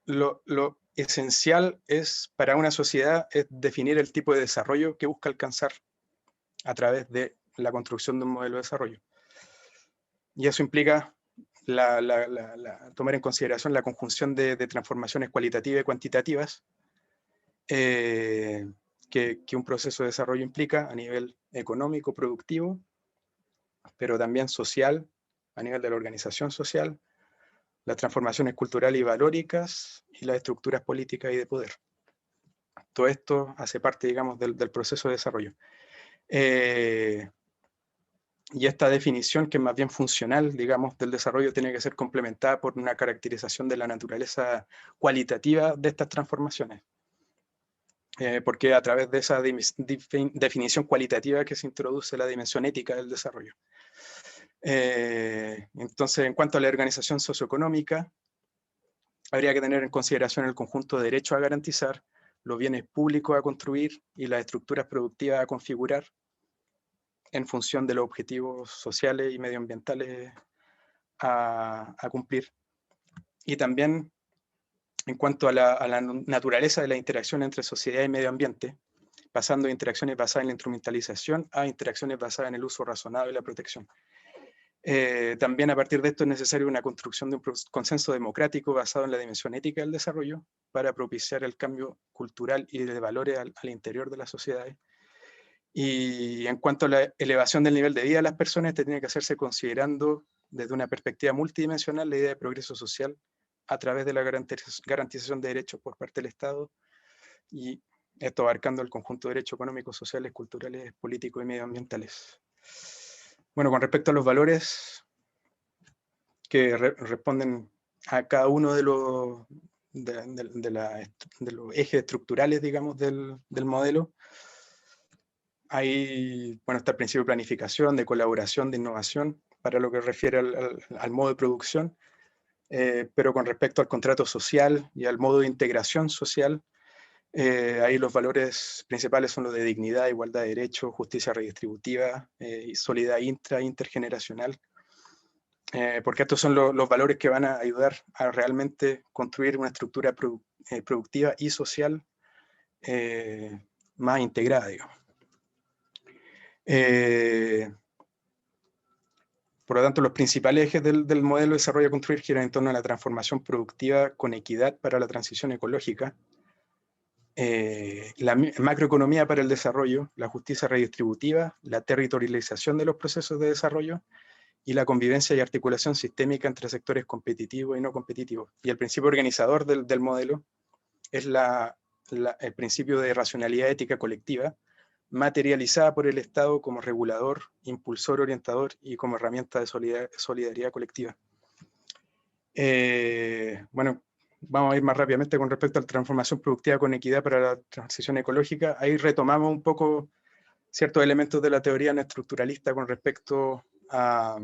lo esencial es para una sociedad es definir el tipo de desarrollo que busca alcanzar a través de la construcción de un modelo de desarrollo. Y eso implica tomar en consideración la conjunción de transformaciones cualitativas y cuantitativas que un proceso de desarrollo implica a nivel económico, productivo, pero también social, a nivel de la organización social, las transformaciones culturales y valóricas y las estructuras políticas y de poder. Todo esto hace parte, digamos, del proceso de desarrollo. Y esta definición, que es más bien funcional, digamos, del desarrollo, tiene que ser complementada por una caracterización de la naturaleza cualitativa de estas transformaciones. Porque a través de esa definición cualitativa que se introduce la dimensión ética del desarrollo. Entonces, en cuanto a la organización socioeconómica, habría que tener en consideración el conjunto de derechos a garantizar, los bienes públicos a construir y las estructuras productivas a configurar en función de los objetivos sociales y medioambientales a cumplir. Y también en cuanto a la naturaleza de la interacción entre sociedad y medio ambiente, pasando de interacciones basadas en la instrumentalización a interacciones basadas en el uso razonado y la protección. También a partir de esto es necesaria una construcción de un consenso democrático basado en la dimensión ética del desarrollo para propiciar el cambio cultural y de valores al interior de las sociedades. Y en cuanto a la elevación del nivel de vida de las personas, este tiene que hacerse considerando desde una perspectiva multidimensional la idea de progreso social a través de la garantización de derechos por parte del Estado, y esto abarcando el conjunto de derechos económicos, sociales, culturales, políticos y medioambientales. Bueno, con respecto a los valores que responden a cada uno de los ejes estructurales, digamos, del modelo, ahí, bueno, está el principio de planificación, de colaboración, de innovación, para lo que refiere al modo de producción, pero con respecto al contrato social y al modo de integración social, Ahí los valores principales son los de dignidad, igualdad de derechos, justicia redistributiva y solidaridad intergeneracional. Porque estos son los valores que van a ayudar a realmente construir una estructura productiva y social más integrada, digamos. Por lo tanto, los principales ejes del modelo de desarrollo a construir giran en torno a la transformación productiva con equidad para la transición ecológica, la macroeconomía para el desarrollo, la justicia redistributiva, la territorialización de los procesos de desarrollo y la convivencia y articulación sistémica entre sectores competitivos y no competitivos. Y el principio organizador del modelo es el principio de racionalidad ética colectiva, materializada por el Estado como regulador, impulsor, orientador y como herramienta de solidaridad colectiva. Bueno, vamos a ir más rápidamente con respecto a la transformación productiva con equidad para la transición ecológica. Ahí retomamos un poco ciertos elementos de la teoría neoestructuralista con respecto a,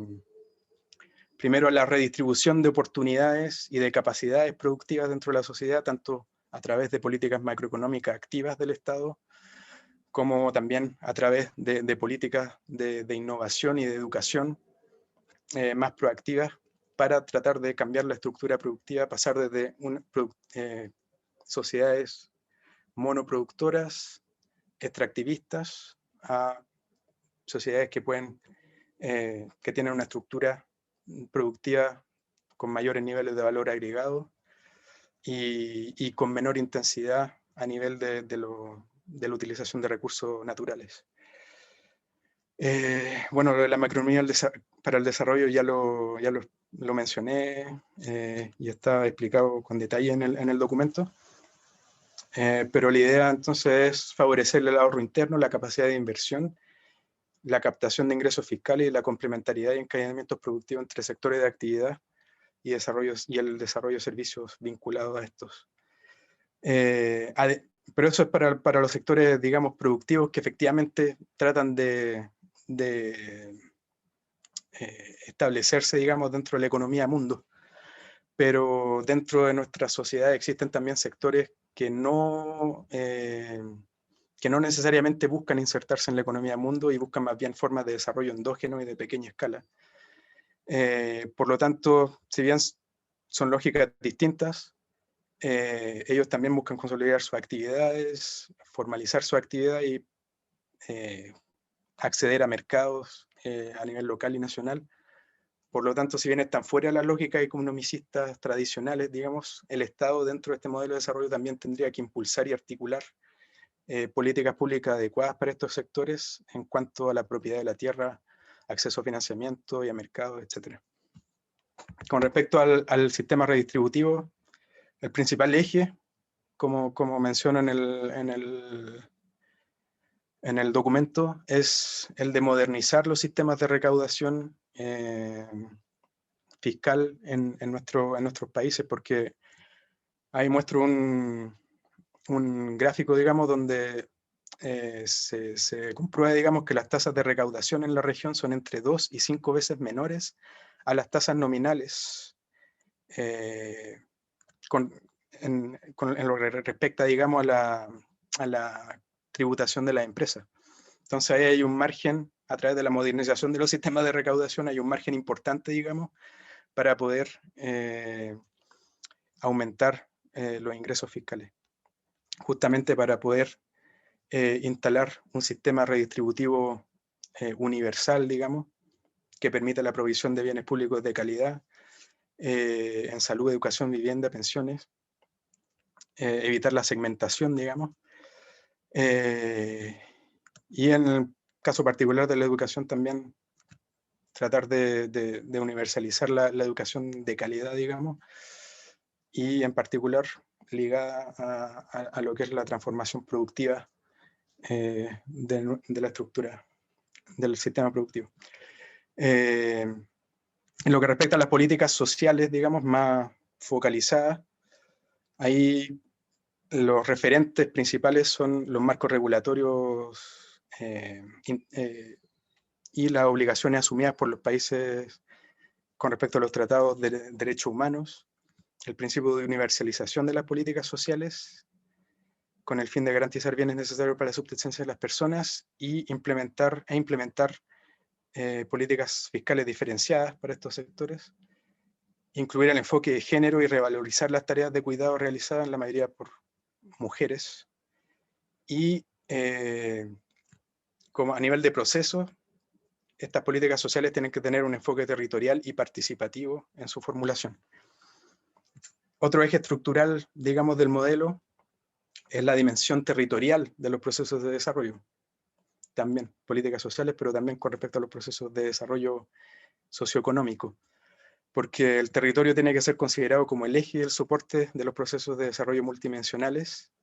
primero, a la redistribución de oportunidades y de capacidades productivas dentro de la sociedad, tanto a través de políticas macroeconómicas activas del Estado, como también a través de políticas de innovación y de educación más proactivas para tratar de cambiar la estructura productiva, pasar desde sociedades monoproductoras, extractivistas, a sociedades que tienen una estructura productiva con mayores niveles de valor agregado y con menor intensidad a nivel de la utilización de recursos naturales. Bueno, la macroeconomía para el desarrollo ya lo mencioné y está explicado con detalle en el documento. Pero la idea entonces es favorecer el ahorro interno, la capacidad de inversión, la captación de ingresos fiscales y la complementariedad y encadenamientos productivos entre sectores de actividad y el desarrollo de servicios vinculados a estos. Pero eso es para los sectores, digamos, productivos que efectivamente tratan de establecerse, digamos, dentro de la economía mundo. Pero dentro de nuestra sociedad existen también sectores que no necesariamente buscan insertarse en la economía mundo y buscan más bien formas de desarrollo endógeno y de pequeña escala. Por lo tanto, si bien son lógicas distintas, ellos también buscan consolidar sus actividades, formalizar su actividad y acceder a mercados a nivel local y nacional. Por lo tanto, si bien están fuera de las lógicas economicistas tradicionales, digamos, el Estado dentro de este modelo de desarrollo también tendría que impulsar y articular políticas públicas adecuadas para estos sectores en cuanto a la propiedad de la tierra, acceso a financiamiento y a mercados, etc. Con respecto al sistema redistributivo, el principal eje, como menciono en el documento, es el de modernizar los sistemas de recaudación fiscal en nuestros países, porque ahí muestro un gráfico, digamos, donde se comprueba, digamos, que las tasas de recaudación en la región son entre 2 y 5 veces menores a las tasas nominales en lo que respecta, digamos, a la tributación de las empresas. Entonces ahí hay un margen, a través de la modernización de los sistemas de recaudación, hay un margen importante, digamos, para poder aumentar los ingresos fiscales, justamente para poder instalar un sistema redistributivo universal, digamos, que permita la provisión de bienes públicos de calidad en salud, educación, vivienda, pensiones, evitar la segmentación, digamos, y en el caso particular de la educación también tratar de universalizar la educación de calidad, digamos, y en particular ligada a lo que es la transformación productiva de la estructura del sistema productivo. En lo que respecta a las políticas sociales, digamos, más focalizadas, ahí los referentes principales son los marcos regulatorios y las obligaciones asumidas por los países con respecto a los tratados de derechos humanos, el principio de universalización de las políticas sociales, con el fin de garantizar bienes necesarios para la subsistencia de las personas y implementar políticas fiscales diferenciadas para estos sectores, incluir el enfoque de género y revalorizar las tareas de cuidado realizadas en la mayoría por mujeres, y como a nivel de proceso, estas políticas sociales tienen que tener un enfoque territorial y participativo en su formulación. Otro eje estructural, digamos, del modelo es la dimensión territorial de los procesos de desarrollo. También políticas sociales, pero también con respecto a los procesos de desarrollo socioeconómico, porque el territorio tiene que ser considerado como el eje y el soporte de los procesos de desarrollo multidimensionales,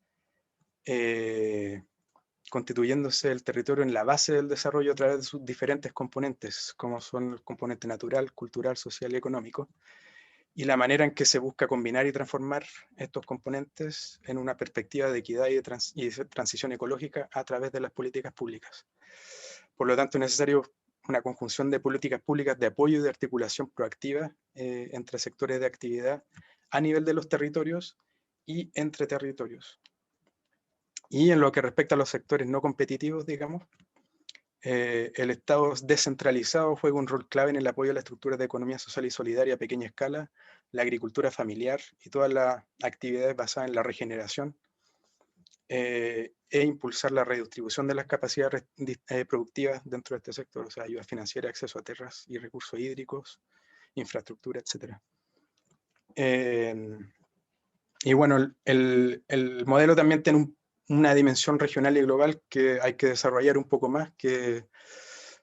constituyéndose el territorio en la base del desarrollo a través de sus diferentes componentes, como son el componente natural, cultural, social y económico, y la manera en que se busca combinar y transformar estos componentes en una perspectiva de equidad y de transición ecológica a través de las políticas públicas. Por lo tanto, es necesario una conjunción de políticas públicas de apoyo y de articulación proactiva entre sectores de actividad a nivel de los territorios y entre territorios. Y en lo que respecta a los sectores no competitivos, digamos, el Estado descentralizado juega un rol clave en el apoyo a la estructura de economía social y solidaria a pequeña escala, la agricultura familiar y todas las actividades basadas en la regeneración, e impulsar la redistribución de las capacidades productivas dentro de este sector, o sea, ayuda financiera, acceso a tierras y recursos hídricos, infraestructura, etc. Y bueno, el modelo también tiene una dimensión regional y global que hay que desarrollar un poco más, que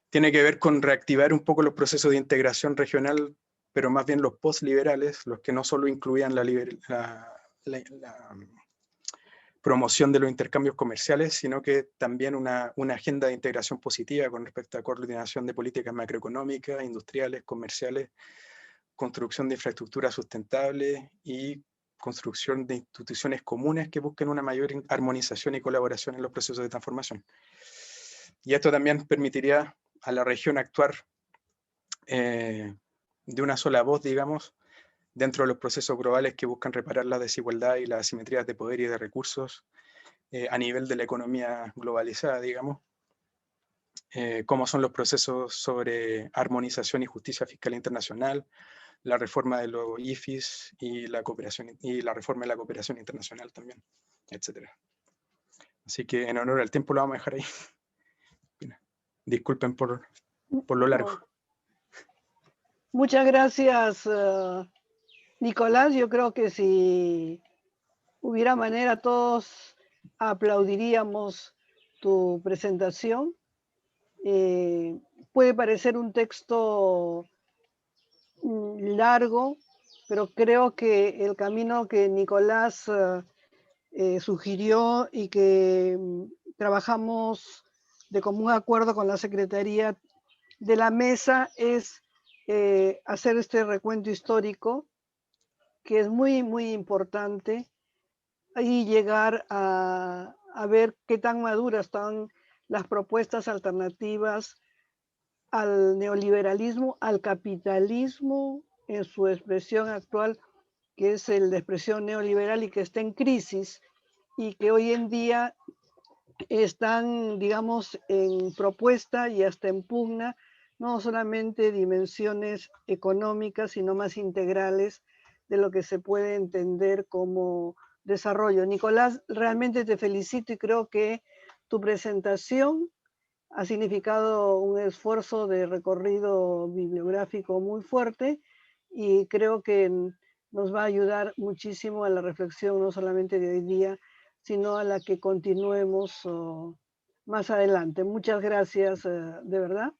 tiene que ver con reactivar un poco los procesos de integración regional, pero más bien los postliberales, los que no solo incluían la promoción de los intercambios comerciales, sino que también una agenda de integración positiva con respecto a coordinación de políticas macroeconómicas, industriales, comerciales, construcción de infraestructura sustentable y construcción de instituciones comunes que busquen una mayor armonización y colaboración en los procesos de transformación. Y esto también permitiría a la región actuar de una sola voz, digamos, dentro de los procesos globales que buscan reparar la desigualdad y las asimetrías de poder y de recursos a nivel de la economía globalizada, digamos, como son los procesos sobre armonización y justicia fiscal internacional, la reforma de los IFIs y la cooperación y la reforma de la cooperación internacional también, etc. Así que en honor al tiempo lo vamos a dejar ahí. Disculpen por lo largo.
Muchas gracias, Nicolás. Yo creo que si hubiera manera, todos aplaudiríamos tu presentación. Puede parecer un texto largo, pero creo que el camino que Nicolás sugirió y que trabajamos de común acuerdo con la Secretaría de la Mesa es hacer este recuento histórico, que es muy, muy importante, y llegar a ver qué tan maduras están las propuestas alternativas al neoliberalismo, al capitalismo en su expresión actual, que es el de expresión neoliberal y que está en crisis, y que hoy en día están, digamos, en propuesta y hasta en pugna, no solamente dimensiones económicas, sino más integrales de lo que se puede entender como desarrollo. Nicolás, realmente te felicito y creo que tu presentación ha significado un esfuerzo de recorrido bibliográfico muy fuerte y creo que nos va a ayudar muchísimo a la reflexión, no solamente de hoy día, sino a la que continuemos más adelante. Muchas gracias, de verdad.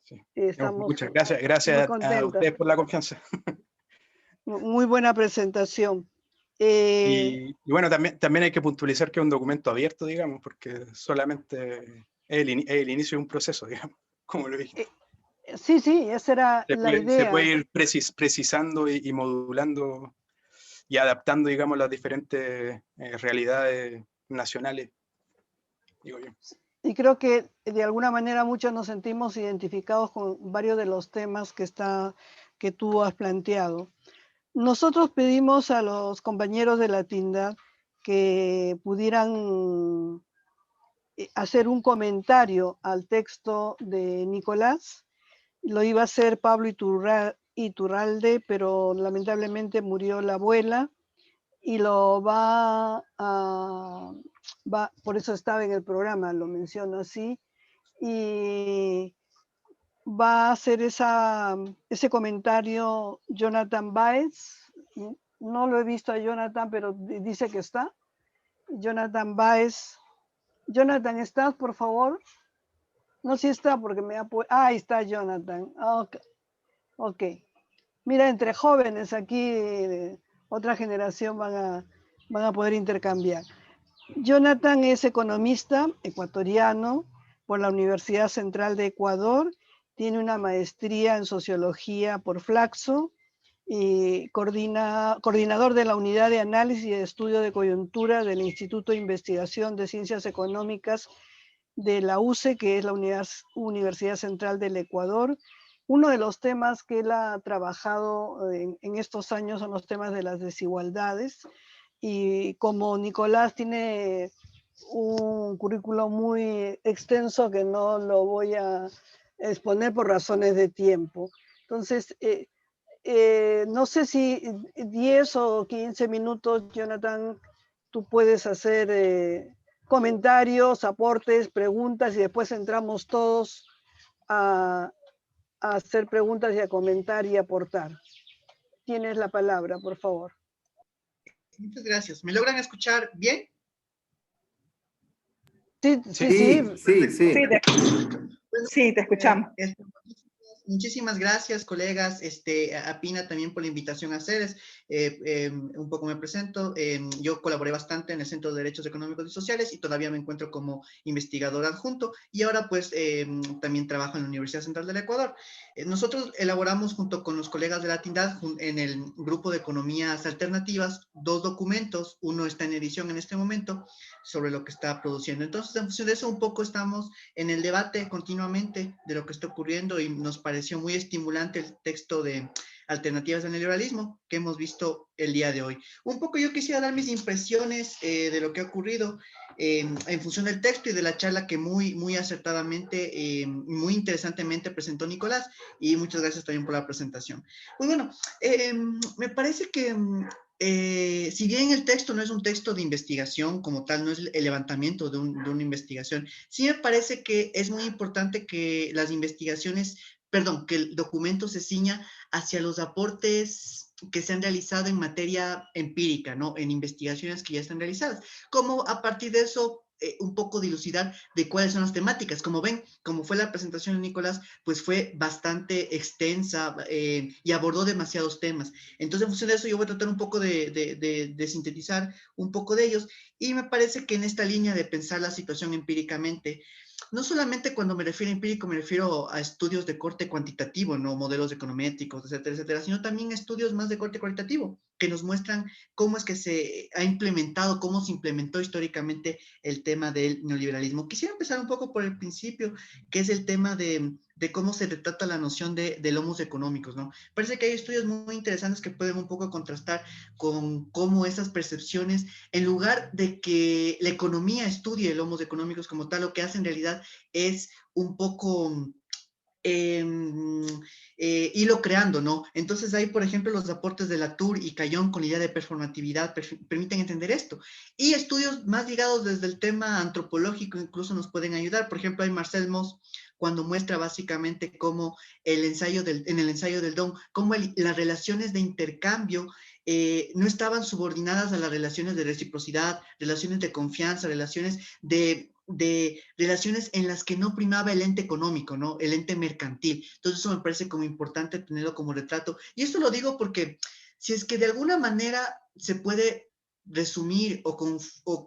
Sí.
Estamos
muchas gracias. Gracias a ustedes por la confianza.
Muy buena presentación.
Y bueno, también hay que puntualizar que es un documento abierto, digamos, porque solamente es el inicio de un proceso, digamos, como lo dije.
Sí, esa era la idea.
Se puede ir precisando y modulando y adaptando, digamos, las diferentes realidades nacionales, digo yo.
Y creo que de alguna manera muchos nos sentimos identificados con varios de los temas que tú has planteado. Nosotros pedimos a los compañeros de la Tindad que pudieran hacer un comentario al texto de Nicolás. Lo iba a hacer Pablo Iturralde, pero lamentablemente murió la abuela y lo por eso estaba en el programa, lo menciono así, y va a hacer ese comentario Jonathan Baez. No lo he visto a Jonathan, pero dice que está. Jonathan Baez. Jonathan, ¿estás, por favor? No, sí está, porque me ha puesto... Ah, ahí está Jonathan. Ok. Mira, entre jóvenes aquí, otra generación van a poder intercambiar. Jonathan es economista ecuatoriano por la Universidad Central de Ecuador. Tiene una maestría en sociología por Flaxo y coordinador de la Unidad de Análisis y Estudio de Coyuntura del Instituto de Investigación de Ciencias Económicas de la UCE, que es la Universidad Central del Ecuador. Uno de los temas que él ha trabajado en estos años son los temas de las desigualdades. Y como Nicolás tiene un currículo muy extenso que no lo voy a exponer por razones de tiempo. Entonces, no sé si 10 o 15 minutos, Jonathan, tú puedes hacer comentarios, aportes, preguntas y después entramos todos a hacer preguntas y a comentar y aportar. Tienes la palabra, por favor.
Muchas gracias. ¿Me logran escuchar bien?
Sí.
Sí, te escuchamos.
Muchísimas gracias, colegas, a Pina también por la invitación a CEDES. Un poco me presento. Yo colaboré bastante en el Centro de Derechos Económicos y Sociales y todavía me encuentro como investigador adjunto y ahora pues también trabajo en la Universidad Central del Ecuador. Nosotros elaboramos junto con los colegas de la TINDAD en el grupo de economías alternativas 2 documentos. Uno está en edición en este momento sobre lo que está produciendo. Entonces, en función de eso, un poco estamos en el debate continuamente de lo que está ocurriendo y nos pareció muy estimulante el texto de Alternativas al Neoliberalismo que hemos visto el día de hoy. Un poco yo quisiera dar mis impresiones de lo que ha ocurrido en función del texto y de la charla que muy acertadamente, muy interesantemente presentó Nicolás, y muchas gracias también por la presentación. Pues bueno, me parece que si bien el texto no es un texto de investigación como tal, no es el levantamiento de una investigación, sí me parece que es muy importante que las investigaciones, que el documento se ciña hacia los aportes que se han realizado en materia empírica, ¿no? En investigaciones que ya están realizadas. Como a partir de eso, un poco dilucidar de cuáles son las temáticas. Como ven, como fue la presentación de Nicolás, pues fue bastante extensa y abordó demasiados temas. Entonces, en función de eso, yo voy a tratar un poco de sintetizar un poco de ellos. Y me parece que en esta línea de pensar la situación empíricamente, no solamente cuando me refiero a empírico, me refiero a estudios de corte cuantitativo, ¿no? Modelos econométricos, etcétera, sino también estudios más de corte cualitativo, que nos muestran cómo es que se ha implementado, cómo se implementó históricamente el tema del neoliberalismo. Quisiera empezar un poco por el principio, que es el tema de cómo se retrata la noción de lomos económicos, ¿no? Parece que hay estudios muy interesantes que pueden un poco contrastar con cómo esas percepciones, en lugar de que la economía estudie lomos económicos como tal, lo que hace en realidad es un poco hilo creando, ¿no? Entonces ahí, por ejemplo, los aportes de Latour y Cayón con la idea de performatividad permiten entender esto. Y estudios más ligados desde el tema antropológico incluso nos pueden ayudar. Por ejemplo, hay Marcel Mauss cuando muestra básicamente cómo en el ensayo del Don, cómo las relaciones de intercambio no estaban subordinadas a las relaciones de reciprocidad, relaciones de confianza, relaciones de relaciones en las que no primaba el ente económico, ¿no? El ente mercantil. Entonces eso me parece como importante tenerlo como retrato. Y esto lo digo porque si es que de alguna manera se puede resumir o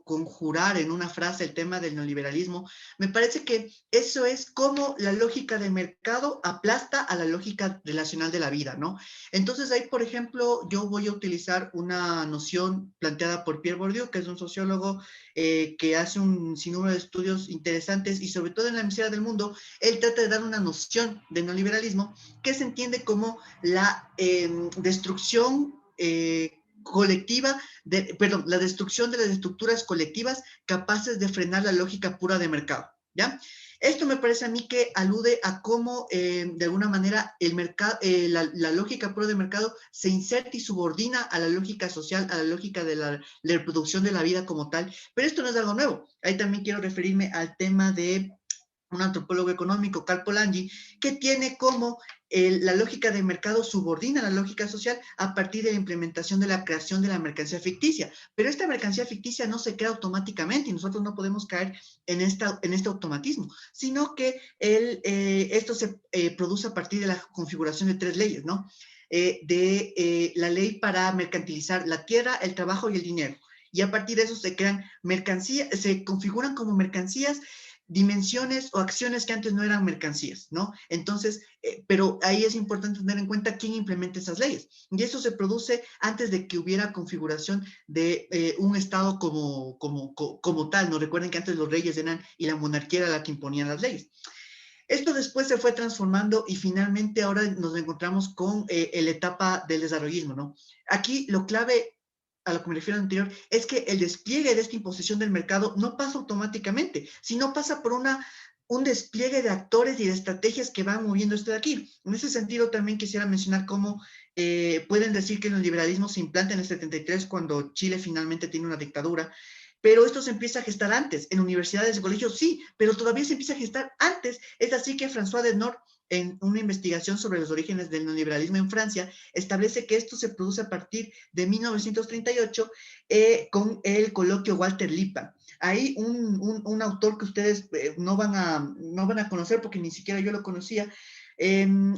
conjurar en una frase el tema del neoliberalismo, me parece que eso es como la lógica de mercado aplasta a la lógica relacional de la vida, ¿no? Entonces ahí, por ejemplo, yo voy a utilizar una noción planteada por Pierre Bourdieu, que es un sociólogo que hace un sinnúmero de estudios interesantes y sobre todo en la hemisferia del mundo, él trata de dar una noción de neoliberalismo que se entiende como la destrucción colectiva, la destrucción de las estructuras colectivas capaces de frenar la lógica pura de mercado, ¿ya? Esto me parece a mí que alude a cómo, de alguna manera, el mercado, la lógica pura de mercado se inserta y subordina a la lógica social, a la lógica de la reproducción de la vida como tal. Pero esto no es algo nuevo. Ahí también quiero referirme al tema de un antropólogo económico, Karl Polanyi, que tiene como la lógica de mercado subordina a la lógica social a partir de la implementación de la creación de la mercancía ficticia. Pero esta mercancía ficticia no se crea automáticamente y nosotros no podemos caer en este automatismo, sino que esto se produce a partir de la configuración de 3 leyes, ¿no? La ley para mercantilizar la tierra, el trabajo y el dinero. Y a partir de eso se crean mercancías, se configuran como mercancías dimensiones o acciones que antes no eran mercancías, ¿no? Entonces, pero ahí es importante tener en cuenta quién implementa esas leyes. Y eso se produce antes de que hubiera configuración de un Estado como tal, ¿no? Recuerden que antes los reyes eran y la monarquía era la que imponían las leyes. Esto después se fue transformando y finalmente ahora nos encontramos con la etapa del desarrollismo, ¿no? Aquí lo clave a lo que me refiero anterior, es que el despliegue de esta imposición del mercado no pasa automáticamente, sino pasa por un despliegue de actores y de estrategias que van moviendo esto de aquí. En ese sentido, también quisiera mencionar cómo pueden decir que el neoliberalismo se implanta en el 73, cuando Chile finalmente tiene una dictadura, pero esto se empieza a gestar antes, en universidades y colegios sí, pero todavía se empieza a gestar antes. Es así que François Denord, en una investigación sobre los orígenes del neoliberalismo en Francia, establece que esto se produce a partir de 1938 con el coloquio Walter Lippmann. Ahí un autor que ustedes no van a conocer porque ni siquiera yo lo conocía,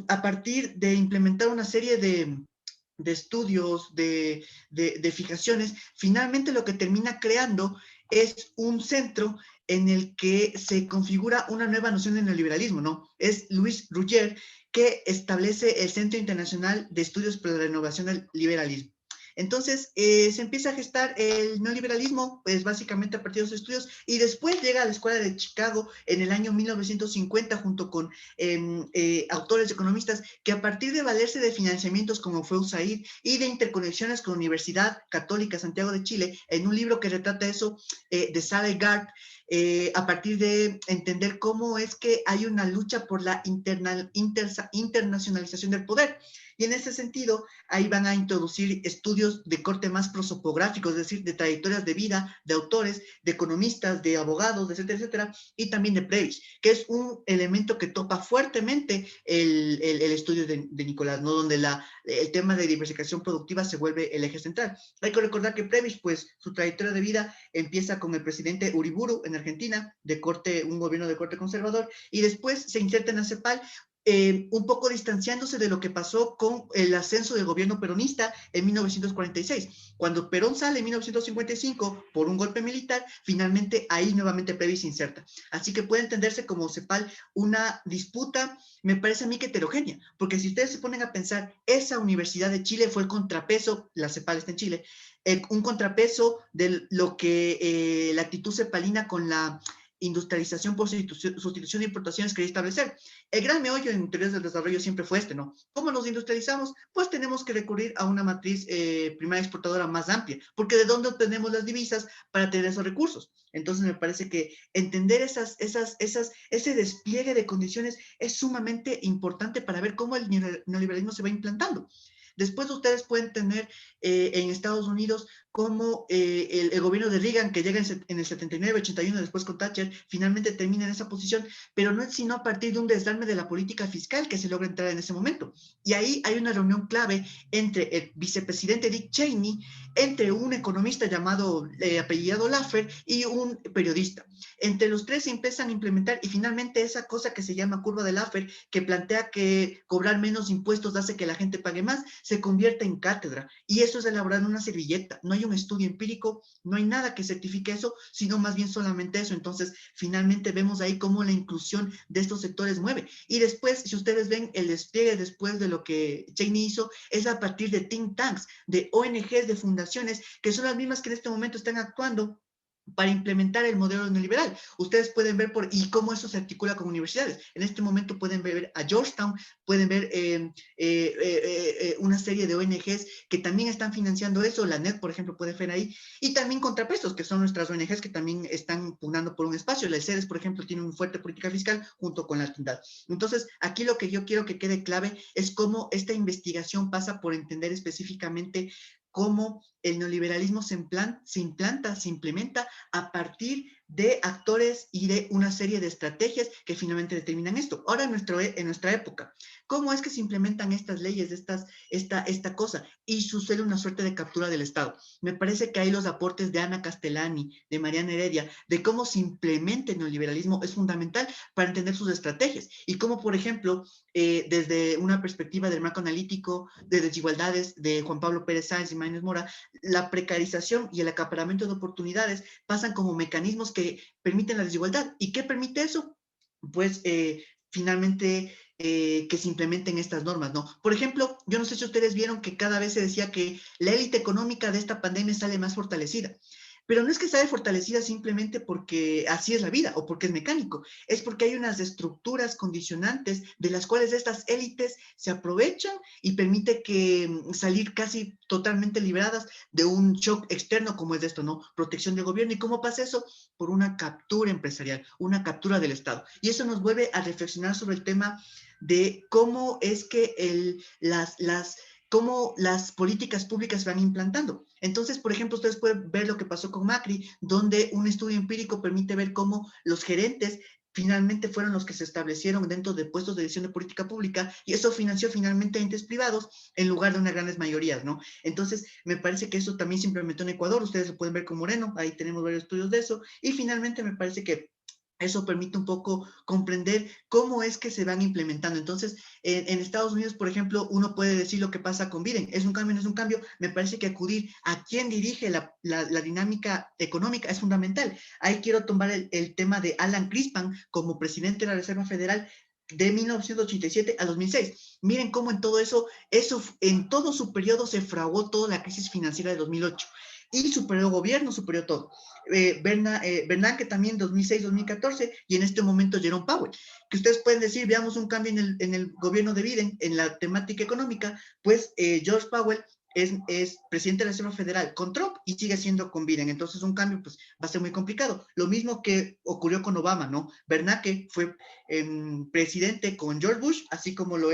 a partir de implementar una serie de estudios, de fijaciones, finalmente lo que termina creando es un centro en el que se configura una nueva noción de neoliberalismo, ¿no? Es Louis Rougier, que establece el Centro Internacional de Estudios para la Renovación del Liberalismo. Entonces, se empieza a gestar el neoliberalismo, pues básicamente a partir de los estudios, y después llega a la Escuela de Chicago en el año 1950 junto con autores economistas que a partir de valerse de financiamientos como fue USAID y de interconexiones con la Universidad Católica Santiago de Chile, en un libro que retrata eso, de Sade Gard, a partir de entender cómo es que hay una lucha por la internacionalización del poder. Y en ese sentido, ahí van a introducir estudios de corte más prosopográfico, es decir, de trayectorias de vida, de autores, de economistas, de abogados, etcétera, etcétera, y también de Prebisch, que es un elemento que topa fuertemente el estudio de Nicolás, ¿no? Donde el tema de diversificación productiva se vuelve el eje central. Hay que recordar que Prebisch, pues, su trayectoria de vida empieza con el presidente Uriburu en Argentina, un gobierno de corte conservador, y después se inserta en la CEPAL, un poco distanciándose de lo que pasó con el ascenso del gobierno peronista en 1946. Cuando Perón sale en 1955 por un golpe militar, finalmente ahí nuevamente Prebisch se inserta. Así que puede entenderse como CEPAL una disputa, me parece a mí que heterogénea, porque si ustedes se ponen a pensar, esa Universidad de Chile fue el contrapeso, la CEPAL está en Chile, un contrapeso de lo que la actitud cepalina con la industrialización por sustitución de importaciones quería establecer. El gran meollo en teorías del desarrollo siempre fue este, ¿no? ¿Cómo nos industrializamos? Pues tenemos que recurrir a una matriz primaria exportadora más amplia, porque ¿de dónde obtenemos las divisas para tener esos recursos? Entonces me parece que entender ese despliegue de condiciones es sumamente importante para ver cómo el neoliberalismo se va implantando. Después ustedes pueden tener en Estados Unidos como el gobierno de Reagan, que llega en el 79, 81, después con Thatcher, finalmente termina en esa posición, pero no es sino a partir de un desarme de la política fiscal que se logra entrar en ese momento. Y ahí hay una reunión clave entre el vicepresidente Dick Cheney, entre un economista llamado apellidado Laffer y un periodista. Entre los tres se empiezan a implementar y finalmente esa cosa que se llama curva de Laffer, que plantea que cobrar menos impuestos hace que la gente pague más, se convierte en cátedra. Y eso es elaborar en una servilleta. No hay un estudio empírico, no hay nada que certifique eso, sino más bien solamente eso. Entonces, finalmente vemos ahí cómo la inclusión de estos sectores mueve. Y después, si ustedes ven el despliegue después de lo que Cheney hizo, es a partir de think tanks, de ONGs, de fundaciones, que son las mismas que en este momento están actuando para implementar el modelo neoliberal. Ustedes pueden ver y cómo eso se articula con universidades. En este momento pueden ver a Georgetown, pueden ver una serie de ONGs que también están financiando eso. La NET, por ejemplo, puede ver ahí. Y también contrapesos, que son nuestras ONGs que también están pugnando por un espacio. La CEDES, por ejemplo, tiene una fuerte política fiscal junto con la TINDAD. Entonces, aquí lo que yo quiero que quede clave es cómo esta investigación pasa por entender específicamente cómo el neoliberalismo se implementa a partir de actores y de una serie de estrategias que finalmente determinan esto. Ahora, en nuestra época, ¿cómo es que se implementan estas leyes, esta cosa? Y sucede una suerte de captura del Estado. Me parece que ahí los aportes de Ana Castellani, de Mariana Heredia, de cómo se implementa el neoliberalismo es fundamental para entender sus estrategias. Y cómo, por ejemplo, desde una perspectiva del marco analítico de desigualdades de Juan Pablo Pérez Sáenz y Maynard Mora, la precarización y el acaparamiento de oportunidades pasan como mecanismos que permiten la desigualdad. ¿Y qué permite eso? Pues finalmente que se implementen estas normas, ¿no? Por ejemplo, yo no sé si ustedes vieron que cada vez se decía que la élite económica de esta pandemia sale más fortalecida. Pero no es que sale fortalecida simplemente porque así es la vida o porque es mecánico, es porque hay unas estructuras condicionantes de las cuales estas élites se aprovechan y permite que salir casi totalmente liberadas de un shock externo como es esto, ¿no? Protección del gobierno. ¿Y cómo pasa eso? Por una captura empresarial, una captura del Estado. Y eso nos vuelve a reflexionar sobre el tema de cómo es que cómo las políticas públicas se van implantando. Entonces, por ejemplo, ustedes pueden ver lo que pasó con Macri, donde un estudio empírico permite ver cómo los gerentes finalmente fueron los que se establecieron dentro de puestos de decisión de política pública y eso financió finalmente a entes privados en lugar de unas grandes mayorías, ¿no? Entonces, me parece que eso también se implementó en Ecuador, ustedes lo pueden ver con Moreno, ahí tenemos varios estudios de eso, y finalmente me parece que eso permite un poco comprender cómo es que se van implementando. Entonces, en Estados Unidos, por ejemplo, uno puede decir lo que pasa con Biden. ¿Es un cambio o no es un cambio? Me parece que acudir a quién dirige la dinámica económica es fundamental. Ahí quiero tomar el tema de Alan Greenspan como presidente de la Reserva Federal de 1987 a 2006. Miren cómo en todo eso en todo su periodo se fraguó toda la crisis financiera de 2008. Y superó gobierno, superó todo. Bernanke también 2006-2014 y en este momento Jerome Powell, que ustedes pueden decir, veamos un cambio en el gobierno de Biden en la temática económica, pues George Powell es presidente de la Reserva Federal con Trump y sigue siendo con Biden, entonces un cambio pues va a ser muy complicado. Lo mismo que ocurrió con Obama, ¿no? Bernanke fue presidente con George Bush, así como lo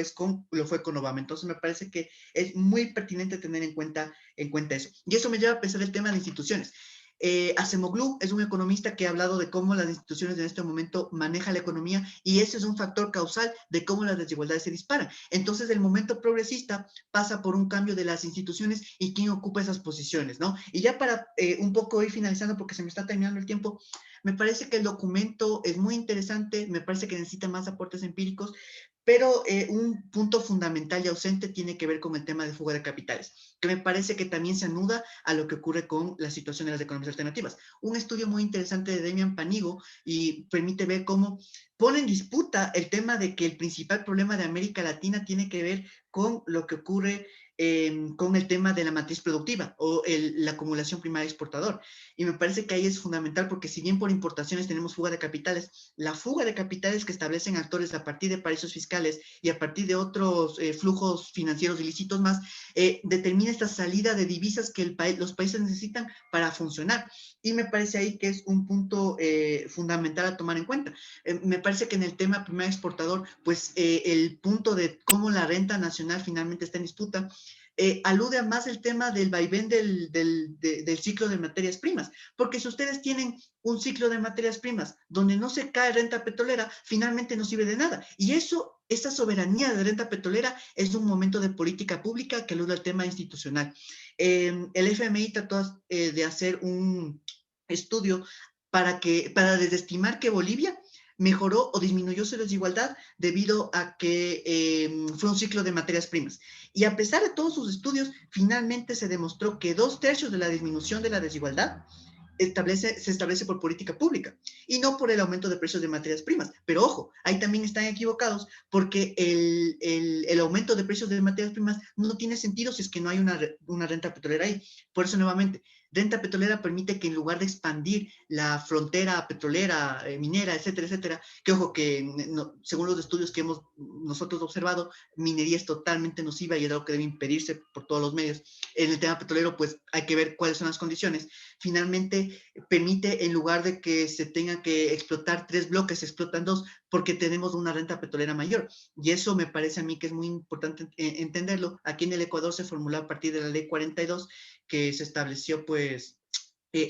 fue con Obama, entonces me parece que es muy pertinente tener en cuenta eso. Y eso me lleva a pensar el tema de instituciones. Acemoglu es un economista que ha hablado de cómo las instituciones en este momento manejan la economía y ese es un factor causal de cómo las desigualdades se disparan. Entonces el momento progresista pasa por un cambio de las instituciones y quién ocupa esas posiciones, ¿no? Y ya para un poco ir finalizando porque se me está terminando el tiempo, me parece que el documento es muy interesante, me parece que necesita más aportes empíricos, pero un punto fundamental y ausente tiene que ver con el tema de fuga de capitales, que me parece que también se anuda a lo que ocurre con la situación de las economías alternativas. Un estudio muy interesante de Demian Panigo y permite ver cómo pone en disputa el tema de que el principal problema de América Latina tiene que ver con lo que ocurre con el tema de la matriz productiva o la acumulación primaria exportador. Y me parece que ahí es fundamental porque si bien por importaciones tenemos fuga de capitales, la fuga de capitales que establecen actores a partir de paraísos fiscales y a partir de otros flujos financieros ilícitos más, determina esta salida de divisas que los países necesitan para funcionar. Y me parece ahí que es un punto fundamental a tomar en cuenta. Me parece que en el tema primario exportador, pues el punto de cómo la renta nacional finalmente está en disputa, alude a más el tema del vaivén del ciclo de materias primas, porque si ustedes tienen un ciclo de materias primas donde no se cae renta petrolera, finalmente no sirve de nada. Y esa soberanía de renta petrolera es un momento de política pública que alude al tema institucional. El FMI trató de hacer un estudio para desestimar que Bolivia mejoró o disminuyó su desigualdad debido a que fue un ciclo de materias primas. Y a pesar de todos sus estudios, finalmente se demostró que 2/3 de la disminución de la desigualdad se establece por política pública y no por el aumento de precios de materias primas. Pero ojo, ahí también están equivocados porque el aumento de precios de materias primas no tiene sentido si es que no hay una renta petrolera ahí. Por eso, nuevamente, Renta petrolera permite que en lugar de expandir la frontera petrolera, minera, etcétera, etcétera, que ojo que según los estudios que hemos nosotros observado, minería es totalmente nociva y es algo que debe impedirse por todos los medios. En el tema petrolero, pues hay que ver cuáles son las condiciones. Finalmente, permite, en lugar de que se tenga que explotar 3 bloques, se explotan 2, porque tenemos una renta petrolera mayor. Y eso me parece a mí que es muy importante entenderlo. Aquí en el Ecuador se formuló a partir de la ley 42, que se estableció pues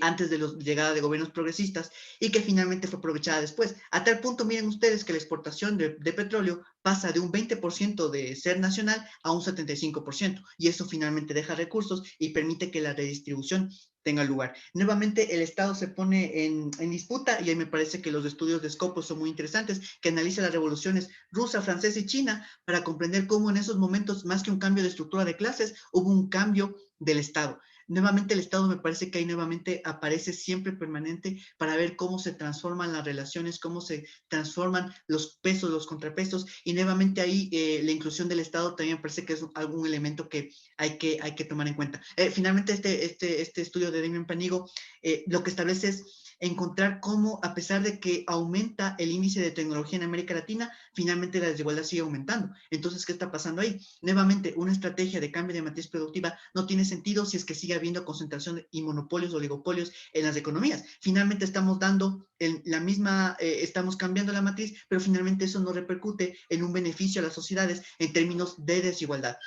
antes de la llegada de gobiernos progresistas y que finalmente fue aprovechada después. A tal punto, miren ustedes que la exportación de petróleo pasa de un 20% de ser nacional a un 75%, y eso finalmente deja recursos y permite que la redistribución tenga lugar. Nuevamente el Estado se pone en disputa, y ahí me parece que los estudios de Scopus son muy interesantes, que analiza las revoluciones rusa, francesa y china para comprender cómo en esos momentos, más que un cambio de estructura de clases, hubo un cambio del Estado. Nuevamente el Estado me parece que ahí nuevamente aparece siempre permanente para ver cómo se transforman las relaciones, cómo se transforman los pesos, los contrapesos, y nuevamente ahí la inclusión del Estado también me parece que es algún elemento que hay que tomar en cuenta. Finalmente este estudio de Demian Panigo lo que establece es encontrar cómo, a pesar de que aumenta el índice de tecnología en América Latina, finalmente la desigualdad sigue aumentando. Entonces, ¿qué está pasando ahí? Nuevamente, una estrategia de cambio de matriz productiva no tiene sentido si es que sigue habiendo concentración y monopolios, oligopolios en las economías. Finalmente estamos dando estamos cambiando la matriz, pero finalmente eso no repercute en un beneficio a las sociedades en términos de desigualdad.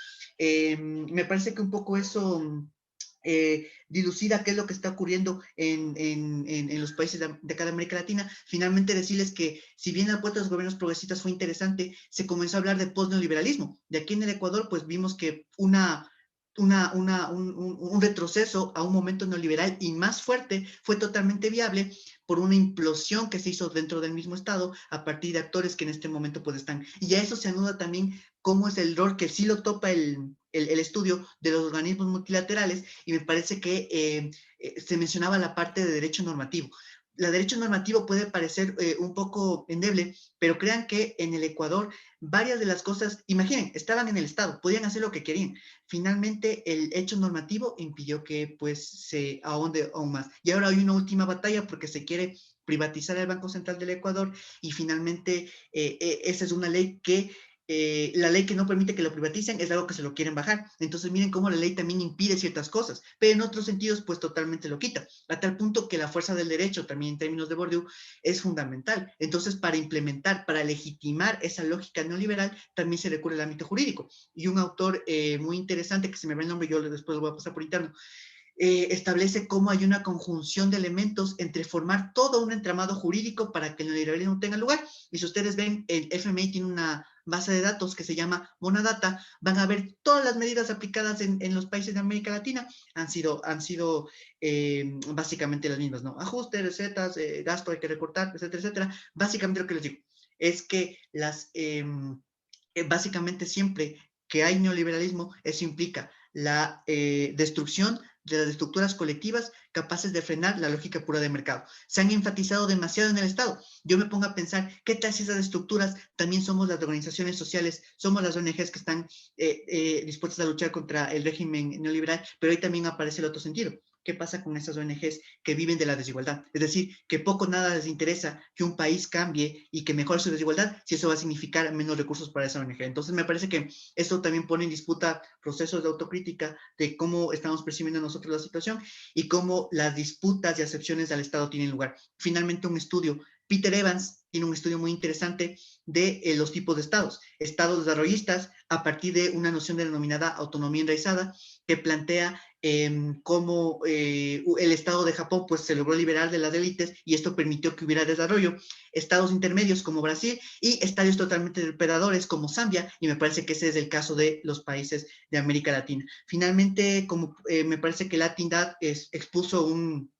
Me parece que un poco eso dilucida qué es lo que está ocurriendo en los países de acá de América Latina. Finalmente decirles que si bien la apuesta de los gobiernos progresistas fue interesante, se comenzó a hablar de post-neoliberalismo. De aquí en el Ecuador, pues vimos que un retroceso a un momento neoliberal y más fuerte fue totalmente viable por una implosión que se hizo dentro del mismo Estado a partir de actores que en este momento pues están. Y a eso se anuda también cómo es el rol que sí lo topa el estudio de los organismos multilaterales, y me parece que se mencionaba la parte de derecho normativo. El derecho normativo puede parecer un poco endeble, pero crean que en el Ecuador varias de las cosas, imaginen, estaban en el Estado, podían hacer lo que querían. Finalmente, el hecho normativo impidió que pues se ahonde aún más. Y ahora hay una última batalla porque se quiere privatizar el Banco Central del Ecuador, y finalmente esa es una ley que la ley que no permite que lo privaticen es algo que se lo quieren bajar. Entonces miren cómo la ley también impide ciertas cosas, pero en otros sentidos pues totalmente lo quita, a tal punto que la fuerza del derecho también en términos de Bourdieu es fundamental. Entonces para implementar, para legitimar esa lógica neoliberal también se recurre al ámbito jurídico, y un autor muy interesante que se me va el nombre, yo después lo voy a pasar por interno, establece cómo hay una conjunción de elementos entre formar todo un entramado jurídico para que el neoliberalismo tenga lugar. Y si ustedes ven, el FMI tiene una base de datos que se llama Monadata, van a ver todas las medidas aplicadas en los países de América Latina han sido básicamente las mismas, ¿no? Ajustes, recetas, gasto hay que recortar, etcétera, etcétera. Básicamente lo que les digo es que básicamente siempre que hay neoliberalismo, eso implica la destrucción de las estructuras colectivas capaces de frenar la lógica pura de mercado. Se han enfatizado demasiado en el Estado. Yo me pongo a pensar, ¿qué tal si esas estructuras también somos las organizaciones sociales, somos las ONGs que están dispuestas a luchar contra el régimen neoliberal? Pero ahí también aparece el otro sentido. ¿Qué pasa con esas ONGs que viven de la desigualdad? Es decir, que poco nada les interesa que un país cambie y que mejore su desigualdad si eso va a significar menos recursos para esa ONG. Entonces me parece que esto también pone en disputa procesos de autocrítica de cómo estamos percibiendo nosotros la situación y cómo las disputas y acepciones al Estado tienen lugar. Finalmente, un estudio, Peter Evans tiene un estudio muy interesante de los tipos de estados. Estados desarrollistas a partir de una noción denominada autonomía enraizada, que plantea cómo el Estado de Japón pues, se logró liberar de las élites y esto permitió que hubiera desarrollo. Estados intermedios como Brasil y estados totalmente depredadores como Zambia, y me parece que ese es el caso de los países de América Latina. Finalmente, como me parece que Latindad expuso un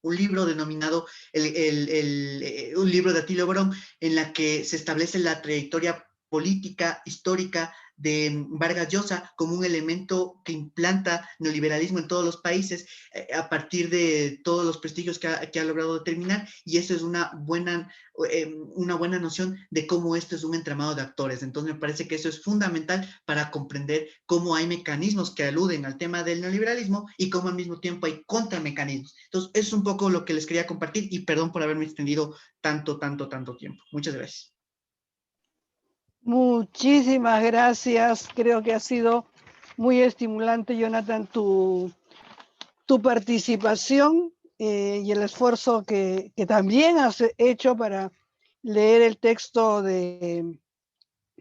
libro denominado un libro de Atilio Borón, en la que se establece la trayectoria política, histórica de Vargas Llosa como un elemento que implanta neoliberalismo en todos los países a partir de todos los prestigios que ha logrado determinar, y eso es una buena noción de cómo esto es un entramado de actores. Entonces me parece que eso es fundamental para comprender cómo hay mecanismos que aluden al tema del neoliberalismo y cómo al mismo tiempo hay contramecanismos. Entonces eso es un poco lo que les quería compartir, y perdón por haberme extendido tanto tiempo. Muchas gracias.
Muchísimas gracias. Creo que ha sido muy estimulante, Jonathan, tu participación y el esfuerzo que también has hecho para leer el texto de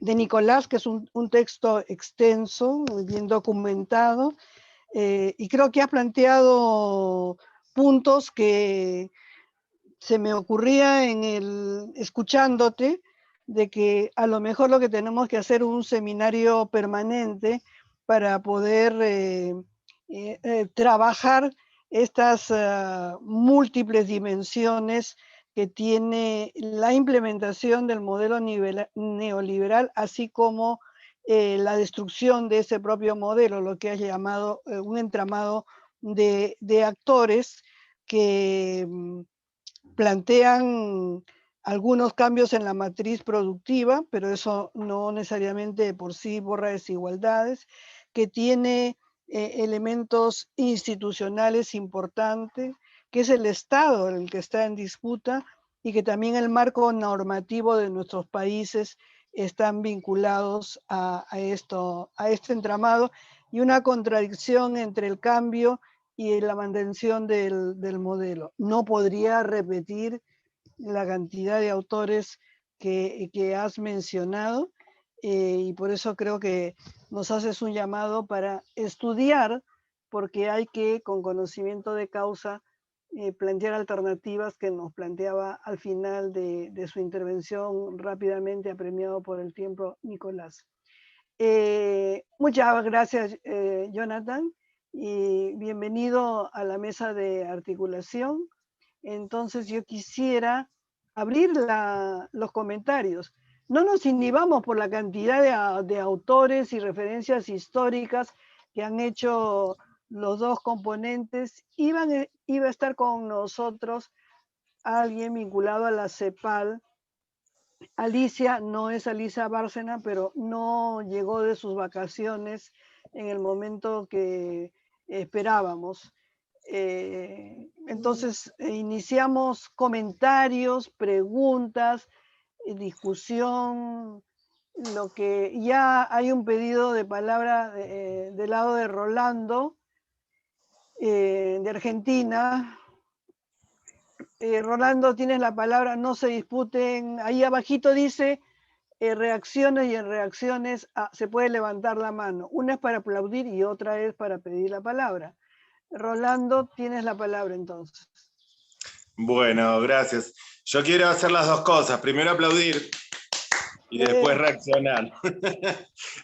Nicolás, que es un texto extenso, muy bien documentado, y creo que has planteado puntos que se me ocurría escuchándote, de que a lo mejor lo que tenemos que hacer es un seminario permanente para poder trabajar estas múltiples dimensiones que tiene la implementación del modelo neoliberal, así como la destrucción de ese propio modelo, lo que has llamado un entramado de actores que plantean algunos cambios en la matriz productiva, pero eso no necesariamente por sí borra desigualdades, que tiene elementos institucionales importantes, que es el Estado el que está en disputa, y que también el marco normativo de nuestros países están vinculados a este entramado, y una contradicción entre el cambio y la mantención del modelo. No podría repetir la cantidad de autores que has mencionado, y por eso creo que nos haces un llamado para estudiar, porque hay que, con conocimiento de causa, plantear alternativas que nos planteaba al final de su intervención, rápidamente apremiado por el tiempo, Nicolás. Muchas gracias, Jonathan, y bienvenido a la mesa de articulación. Entonces yo quisiera abrir los comentarios. No nos inhibamos por la cantidad de autores y referencias históricas que han hecho los dos componentes. Iba a estar con nosotros alguien vinculado a la CEPAL. Alicia, no es Alicia Bárcena, pero no llegó de sus vacaciones en el momento que esperábamos. Entonces iniciamos comentarios, preguntas, discusión, lo que ya hay un pedido de palabra del lado de Rolando, de Argentina. Rolando, tienes la palabra, no se disputen. Ahí abajito dice reacciones, y en reacciones se puede levantar la mano. Una es para aplaudir y otra es para pedir la palabra. Rolando, tienes la palabra entonces.
Bueno, gracias. Yo quiero hacer las dos cosas. Primero aplaudir y después reaccionar.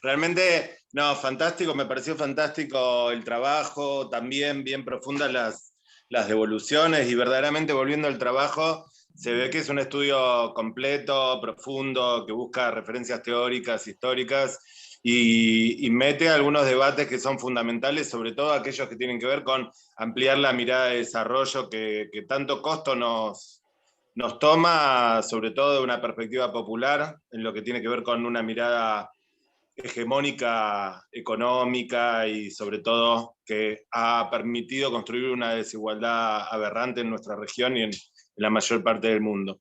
Realmente, no, fantástico, me pareció fantástico el trabajo, también bien profundas las devoluciones, y verdaderamente volviendo al trabajo, se ve que es un estudio completo, profundo, que busca referencias teóricas, históricas, y mete algunos debates que son fundamentales, sobre todo aquellos que tienen que ver con ampliar la mirada de desarrollo que tanto costo nos toma, sobre todo de una perspectiva popular, en lo que tiene que ver con una mirada hegemónica económica, y sobre todo que ha permitido construir una desigualdad aberrante en nuestra región y en la mayor parte del mundo.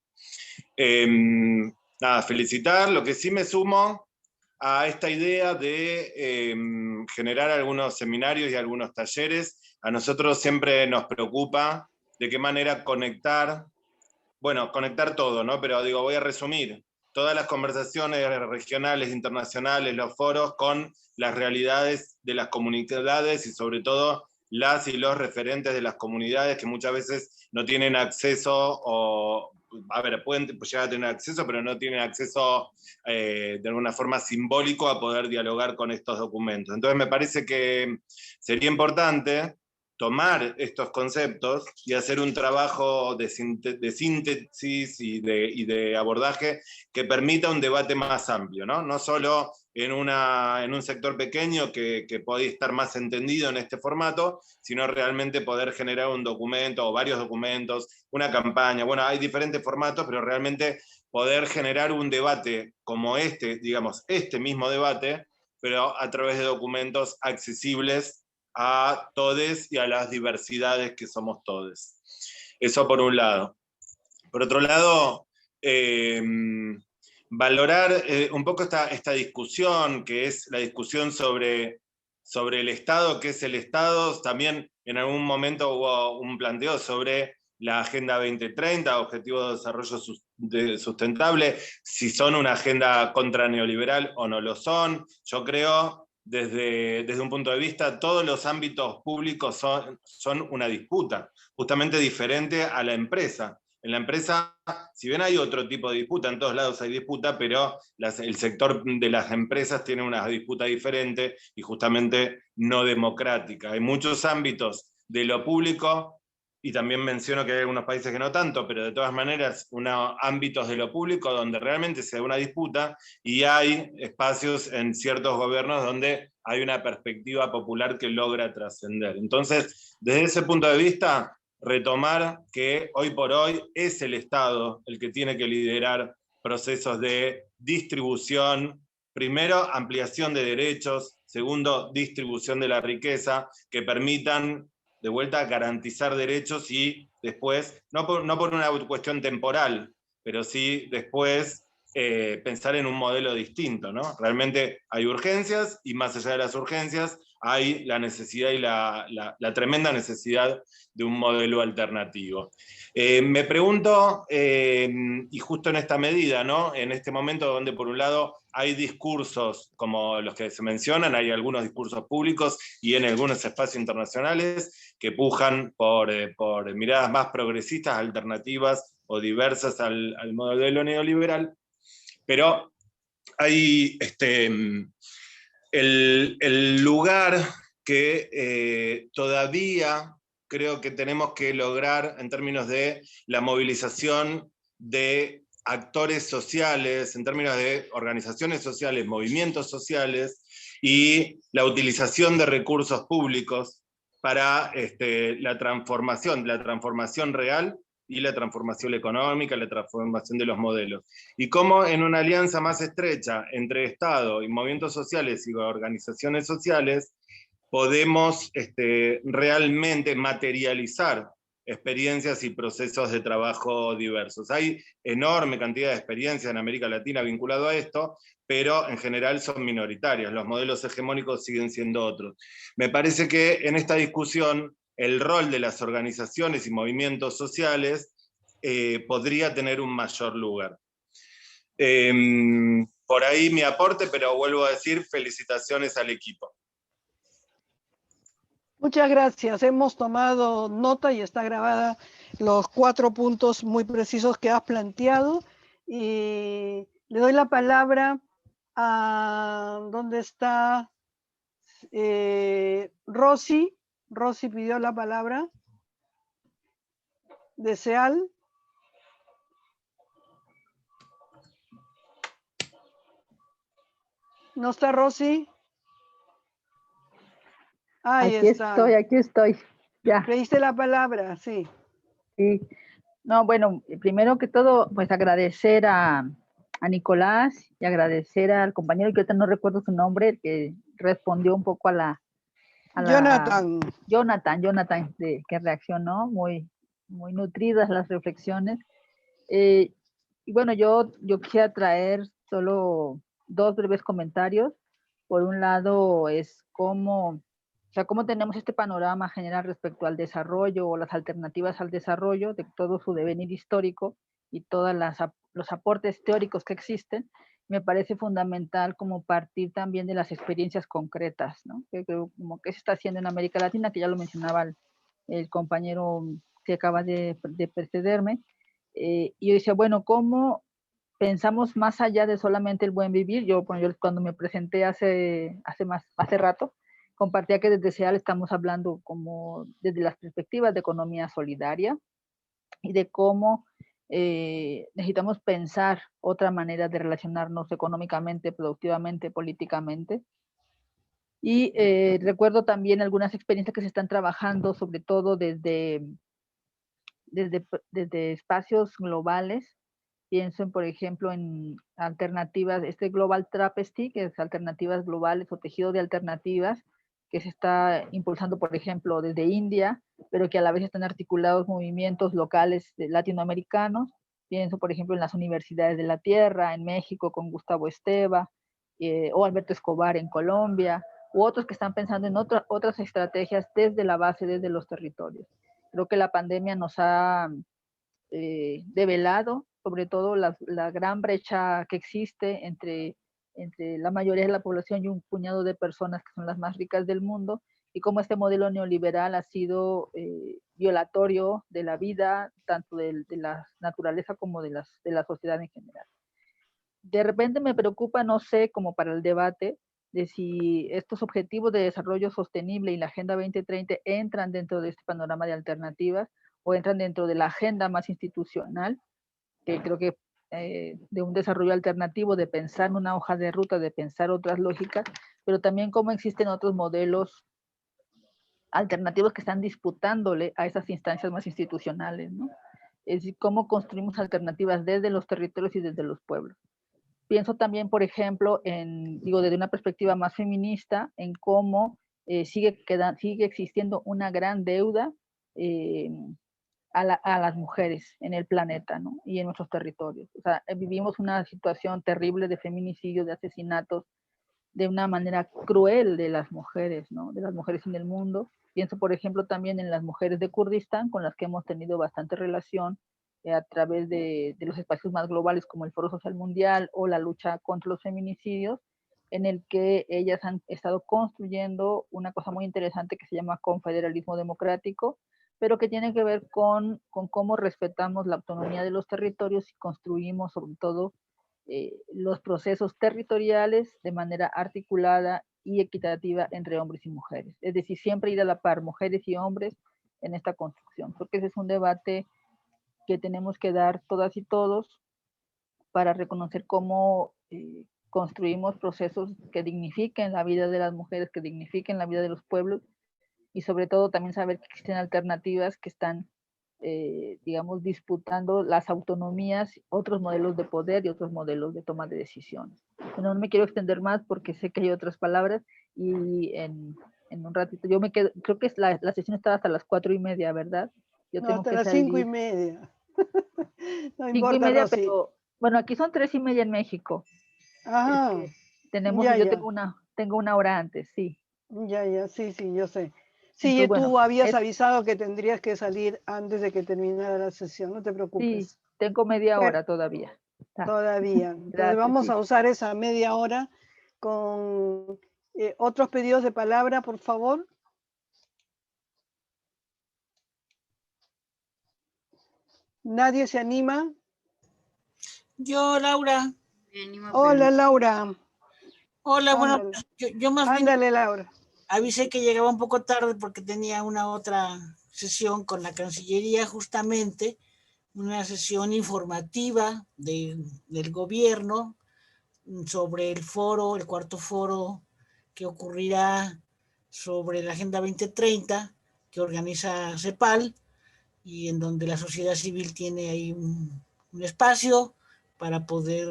Nada, felicitar. Lo que sí me sumo a esta idea de generar algunos seminarios y algunos talleres. A nosotros siempre nos preocupa de qué manera conectar todo, ¿no? Pero digo, voy a resumir todas las conversaciones regionales, internacionales, los foros, con las realidades de las comunidades, y sobre todo las y los referentes de las comunidades, que muchas veces no tienen acceso, pueden llegar a tener acceso, pero no tienen acceso de alguna forma simbólico a poder dialogar con estos documentos. Entonces me parece que sería importante tomar estos conceptos y hacer un trabajo de síntesis y de abordaje que permita un debate más amplio, ¿no? No solo en un sector pequeño que podía estar más entendido en este formato, sino realmente poder generar un documento o varios documentos, una campaña. Bueno, hay diferentes formatos, pero realmente poder generar un debate como este, digamos, este mismo debate, pero a través de documentos accesibles a todos y a las diversidades que somos todos. Eso por un lado. Por otro lado, valorar un poco esta discusión, que es la discusión sobre el Estado, qué es el Estado. También en algún momento hubo un planteo sobre la Agenda 2030, Objetivos de Desarrollo Sustentable, si son una agenda contra neoliberal o no lo son. Yo creo, desde un punto de vista, todos los ámbitos públicos son una disputa, justamente diferente a la empresa. En la empresa, si bien hay otro tipo de disputa, en todos lados hay disputa, pero el sector de las empresas tiene una disputa diferente y justamente no democrática. Hay muchos ámbitos de lo público, y también menciono que hay algunos países que no tanto, pero de todas maneras, ámbitos de lo público donde realmente se da una disputa, y hay espacios en ciertos gobiernos donde hay una perspectiva popular que logra trascender. Entonces, desde ese punto de vista, retomar que hoy por hoy es el Estado el que tiene que liderar procesos de distribución, primero, ampliación de derechos, segundo, distribución de la riqueza, que permitan de vuelta garantizar derechos y después, no por una cuestión temporal, pero sí después pensar en un modelo distinto, ¿no? Realmente hay urgencias, y más allá de las urgencias hay la necesidad y la tremenda necesidad de un modelo alternativo. Me pregunto, y justo en esta medida, ¿no? En este momento donde por un lado hay discursos como los que se mencionan, hay algunos discursos públicos y en algunos espacios internacionales que pujan por miradas más progresistas, alternativas o diversas al modelo neoliberal, pero hay el lugar que todavía creo que tenemos que lograr en términos de la movilización de actores sociales, en términos de organizaciones sociales, movimientos sociales, y la utilización de recursos públicos para la transformación real y la transformación económica, la transformación de los modelos. Y cómo en una alianza más estrecha entre Estado y movimientos sociales y organizaciones sociales podemos realmente materializar experiencias y procesos de trabajo diversos. Hay enorme cantidad de experiencias en América Latina vinculado a esto, pero en general son minoritarias. Los modelos hegemónicos siguen siendo otros. Me parece que en esta discusión el rol de las organizaciones y movimientos sociales podría tener un mayor lugar. Por ahí mi aporte, pero vuelvo a decir, felicitaciones al equipo.
Muchas gracias. Hemos tomado nota y está grabada los 4 puntos muy precisos que has planteado. Y le doy la palabra a... ¿Dónde está? Rosy. Rosy pidió la palabra. De SEAL. ¿No está Rosy? Ahí está.
Aquí estoy. Ya.
Pediste la palabra, sí.
Sí. No, bueno, primero que todo, pues agradecer a Nicolás y agradecer al compañero, que ahorita no recuerdo su nombre, el que respondió un poco a Jonathan, que reaccionó, muy nutridas las reflexiones. Y bueno, yo quisiera traer solo 2 breves comentarios. Por un lado, es cómo tenemos este panorama general respecto al desarrollo o las alternativas al desarrollo, de todo su devenir histórico y todos los aportes teóricos que existen. Me parece fundamental como partir también de las experiencias concretas, ¿no? Que como que se está haciendo en América Latina, que ya lo mencionaba el compañero que acaba de precederme. Y yo decía, bueno, ¿cómo pensamos más allá de solamente el buen vivir? Yo cuando me presenté hace rato, compartía que desde SEAL estamos hablando como desde las perspectivas de economía solidaria y de cómo necesitamos pensar otra manera de relacionarnos económicamente, productivamente, políticamente. Y recuerdo también algunas experiencias que se están trabajando, sobre todo desde espacios globales. Pienso, por ejemplo, en alternativas, Global Trapesty, que es alternativas globales o tejido de alternativas, que se está impulsando, por ejemplo, desde India, pero que a la vez están articulados movimientos locales latinoamericanos. Pienso, por ejemplo, en las universidades de la tierra, en México con Gustavo Esteva, o Alberto Escobar en Colombia, u otros que están pensando en otras estrategias desde la base, desde los territorios. Creo que la pandemia nos ha develado, sobre todo la gran brecha que existe entre la mayoría de la población y un puñado de personas que son las más ricas del mundo, y cómo este modelo neoliberal ha sido violatorio de la vida, tanto de la naturaleza como de la sociedad en general. De repente me preocupa, no sé, como para el debate, de si estos objetivos de desarrollo sostenible y la Agenda 2030 entran dentro de este panorama de alternativas o entran dentro de la agenda más institucional, que creo que de un desarrollo alternativo, de pensar una hoja de ruta, de pensar otras lógicas, pero también cómo existen otros modelos alternativos que están disputándole a esas instancias más institucionales, ¿no? Es decir, cómo construimos alternativas desde los territorios y desde los pueblos. Pienso también, por ejemplo, desde una perspectiva más feminista, en cómo sigue existiendo una gran deuda a las mujeres en el planeta, ¿no? Y en nuestros territorios. O sea, vivimos una situación terrible de feminicidio, de asesinatos, de una manera cruel de las mujeres, ¿no? De las mujeres en el mundo. Pienso, por ejemplo, también en las mujeres de Kurdistán, con las que hemos tenido bastante relación a través de los espacios más globales como el Foro Social Mundial o la lucha contra los feminicidios, en el que ellas han estado construyendo una cosa muy interesante que se llama confederalismo democrático, pero que tiene que ver con cómo respetamos la autonomía de los territorios y construimos sobre todo los procesos territoriales de manera articulada y equitativa entre hombres y mujeres. Es decir, siempre ir a la par, mujeres y hombres, en esta construcción, porque ese es un debate que tenemos que dar todas y todos para reconocer cómo construimos procesos que dignifiquen la vida de las mujeres, que dignifiquen la vida de los pueblos, y sobre todo también saber que existen alternativas que están, digamos, disputando las autonomías, otros modelos de poder y otros modelos de toma de decisiones. No me quiero extender más porque sé que hay otras palabras, y en un ratito, yo me quedo, creo que la sesión está hasta las 4:30, ¿verdad? Yo
No,
tengo
hasta
que
las
salir.
5:30. No
5:30,
Rosy.
pero bueno, aquí son 3:30 en México.
Ajá.
Tengo una hora antes, sí.
Ya, sí, yo sé. Sí,
Entonces, bueno,
tú habías avisado que tendrías que salir antes de que terminara la sesión, no te preocupes.
Sí, tengo media
Bueno,
hora todavía.
Todavía. Entonces
Gracias,
vamos
sí.
a usar esa media hora con otros pedidos de palabra, por favor. ¿Nadie se anima?
Yo, Laura.
Hola, Laura.
Hola,
Ándale.
bueno, yo más
Ándale,
bien
Laura.
avisé que llegaba un poco tarde porque tenía una otra sesión con la Cancillería, justamente, una sesión informativa del gobierno sobre el foro, el cuarto foro que ocurrirá sobre la Agenda 2030 que organiza CEPAL, y en donde la sociedad civil tiene ahí un espacio para poder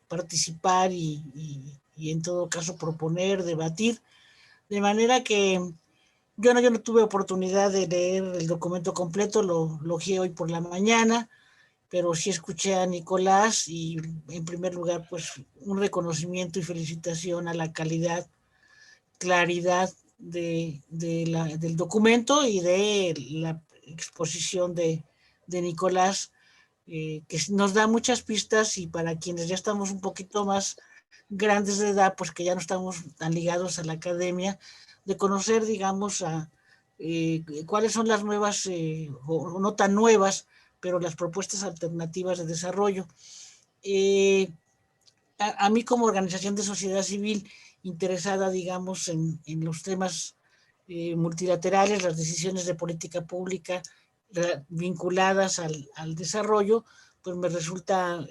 participar y en todo caso proponer, debatir, de manera que yo no tuve oportunidad de leer el documento completo, lo logié hoy por la mañana, pero sí escuché a Nicolás, y en primer lugar, pues un reconocimiento y felicitación a la calidad, claridad del documento y de la exposición de Nicolás, que nos da muchas pistas, y para quienes ya estamos un poquito más grandes de edad, pues que ya no estamos tan ligados a la academia, de conocer, digamos, cuáles son las nuevas, o no tan nuevas, pero las propuestas alternativas de desarrollo. A mí, como organización de sociedad civil interesada, digamos, en los temas multilaterales, las decisiones de política pública vinculadas al desarrollo, pues me resulta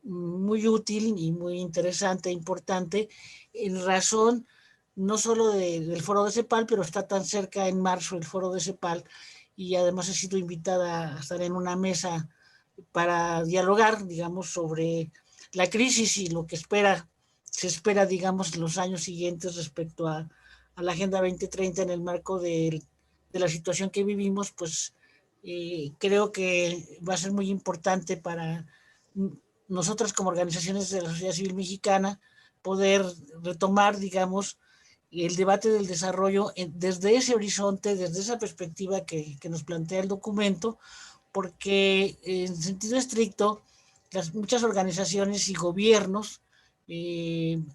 muy útil y muy interesante e importante en razón no solo del foro de CEPAL, pero está tan cerca en marzo el foro de CEPAL y además he sido invitada a estar en una mesa para dialogar, digamos, sobre la crisis y lo que se espera, digamos, en los años siguientes respecto a la Agenda 2030 en el marco de la situación que vivimos, pues creo que va a ser muy importante para nosotras como organizaciones de la sociedad civil mexicana poder retomar, digamos, el debate del desarrollo desde ese horizonte, desde esa perspectiva que nos plantea el documento, porque en sentido estricto, muchas organizaciones y gobiernos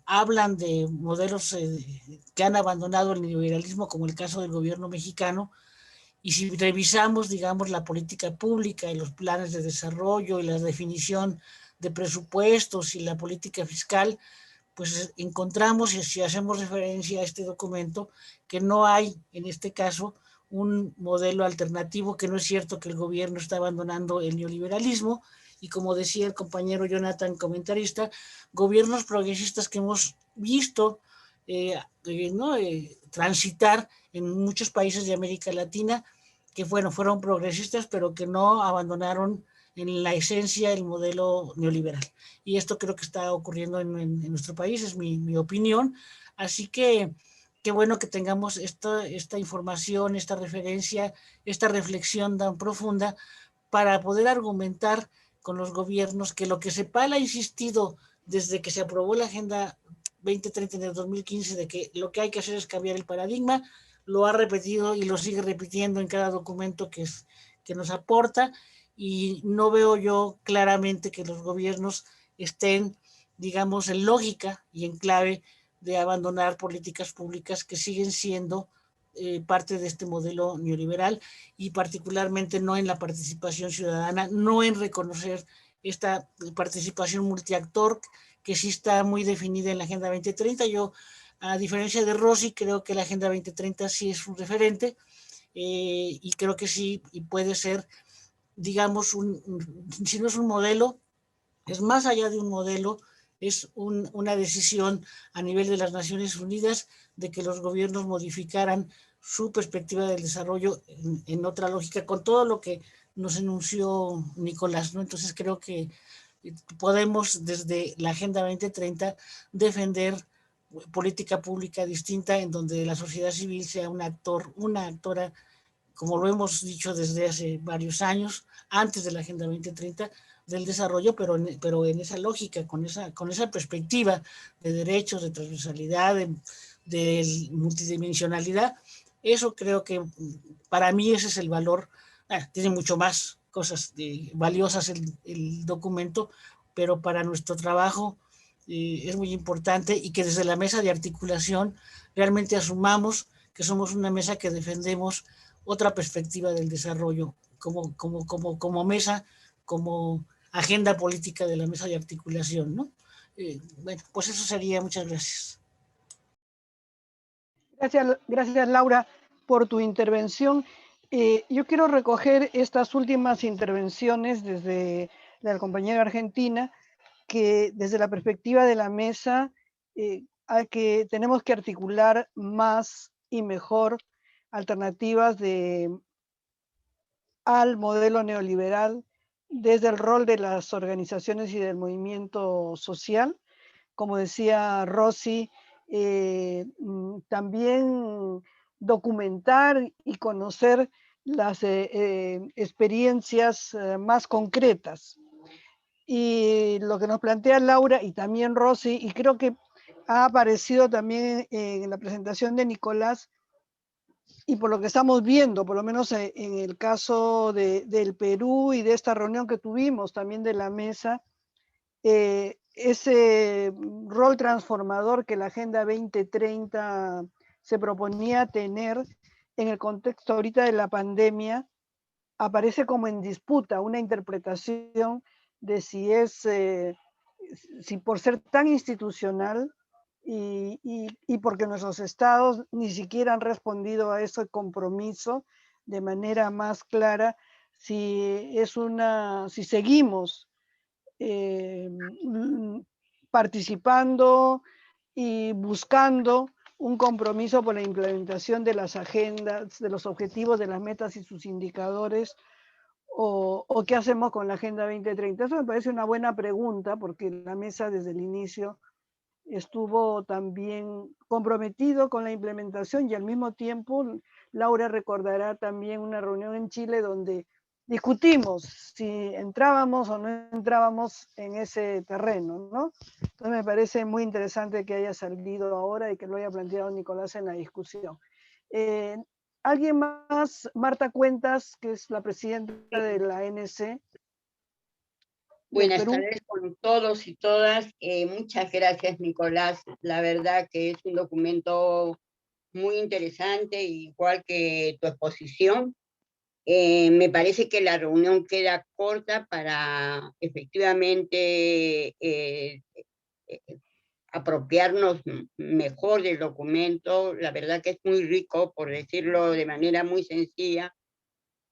hablan de modelos que han abandonado el neoliberalismo, como el caso del gobierno mexicano, y si revisamos, digamos, la política pública y los planes de desarrollo y la definición de presupuestos y la política fiscal, pues encontramos, y si hacemos referencia a este documento, que no hay, en este caso, un modelo alternativo, que no es cierto que el gobierno está abandonando el neoliberalismo, y como decía el compañero Jonathan, comentarista, gobiernos progresistas que hemos visto transitar en muchos países de América Latina, que bueno, fueron progresistas, pero que no abandonaron en la esencia el modelo neoliberal. Y esto creo que está ocurriendo en nuestro país, es mi opinión. Así que qué bueno que tengamos esta información, esta referencia, esta reflexión tan profunda para poder argumentar con los gobiernos que lo que CEPAL ha insistido desde que se aprobó la Agenda 2030 en el 2015, de que lo que hay que hacer es cambiar el paradigma, lo ha repetido y lo sigue repitiendo en cada documento que nos aporta, y no veo yo claramente que los gobiernos estén, digamos, en lógica y en clave de abandonar políticas públicas que siguen siendo parte de este modelo neoliberal, y particularmente no en la participación ciudadana, no en reconocer esta participación multiactor que sí está muy definida en la Agenda 2030. Yo, a diferencia de Rosy, creo que la Agenda 2030 sí es un referente y creo que sí y puede ser, digamos, si no es un modelo, es más allá de un modelo, es una decisión a nivel de las Naciones Unidas de que los gobiernos modificaran su perspectiva del desarrollo en otra lógica, con todo lo que nos enunció Nicolás, ¿no? Entonces creo que podemos desde la Agenda 2030 defender política pública distinta en donde la sociedad civil sea un actor, una actora, como lo hemos dicho desde hace varios años, antes de la Agenda 2030, del desarrollo, pero en esa lógica, con esa perspectiva de derechos, de transversalidad, de multidimensionalidad. Eso creo que para mí ese es el valor. Tiene mucho más cosas valiosas el documento, pero para nuestro trabajo es muy importante, y que desde la mesa de articulación realmente asumamos que somos una mesa que defendemos otra perspectiva del desarrollo como mesa, como agenda política de la mesa de articulación, ¿no? Bueno, pues eso sería. Muchas gracias.
Gracias, Laura, por tu intervención. Yo quiero recoger estas últimas intervenciones desde la compañera argentina, que desde la perspectiva de la mesa tenemos que articular más y mejor alternativas al modelo neoliberal desde el rol de las organizaciones y del movimiento social. Como decía Rosy, también documentar y conocer las experiencias más concretas. Y lo que nos plantea Laura y también Rosy, y creo que ha aparecido también en la presentación de Nicolás, y por lo que estamos viendo, por lo menos en el caso del Perú y de esta reunión que tuvimos también de la mesa, ese rol transformador que la Agenda 2030 se proponía tener en el contexto ahorita de la pandemia, aparece como en disputa una interpretación de si por ser tan institucional y porque nuestros estados ni siquiera han respondido a ese compromiso de manera más clara, si seguimos participando y buscando un compromiso por la implementación de las agendas, de los objetivos, de las metas y sus indicadores, o qué hacemos con la Agenda 2030. Eso me parece una buena pregunta, porque la mesa desde el inicio estuvo también comprometido con la implementación, y al mismo tiempo Laura recordará también una reunión en Chile donde discutimos si entrábamos o no entrábamos en ese terreno, ¿no? Entonces me parece muy interesante que haya salido ahora y que lo haya planteado Nicolás en la discusión. ¿Alguien más? Marta Cuentas, que es la presidenta de la ANC.
Buenas tardes con todos y todas. Muchas gracias, Nicolás. La verdad que es un documento muy interesante, igual que tu exposición. Me parece que la reunión queda corta para efectivamente apropiarnos mejor del documento. La verdad que es muy rico, por decirlo de manera muy sencilla,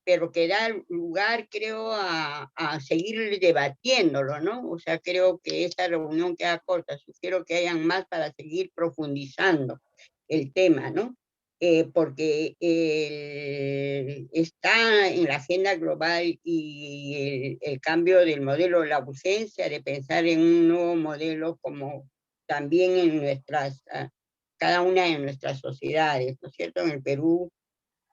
pero que da lugar, creo, a seguir debatiéndolo, ¿no? O sea, creo que esta reunión queda corta. Sugiero que hayan más para seguir profundizando el tema, ¿no? Porque está en la agenda global, y el cambio del modelo, la urgencia de pensar en un nuevo modelo, como también en cada una de nuestras sociedades, ¿no es cierto? En el Perú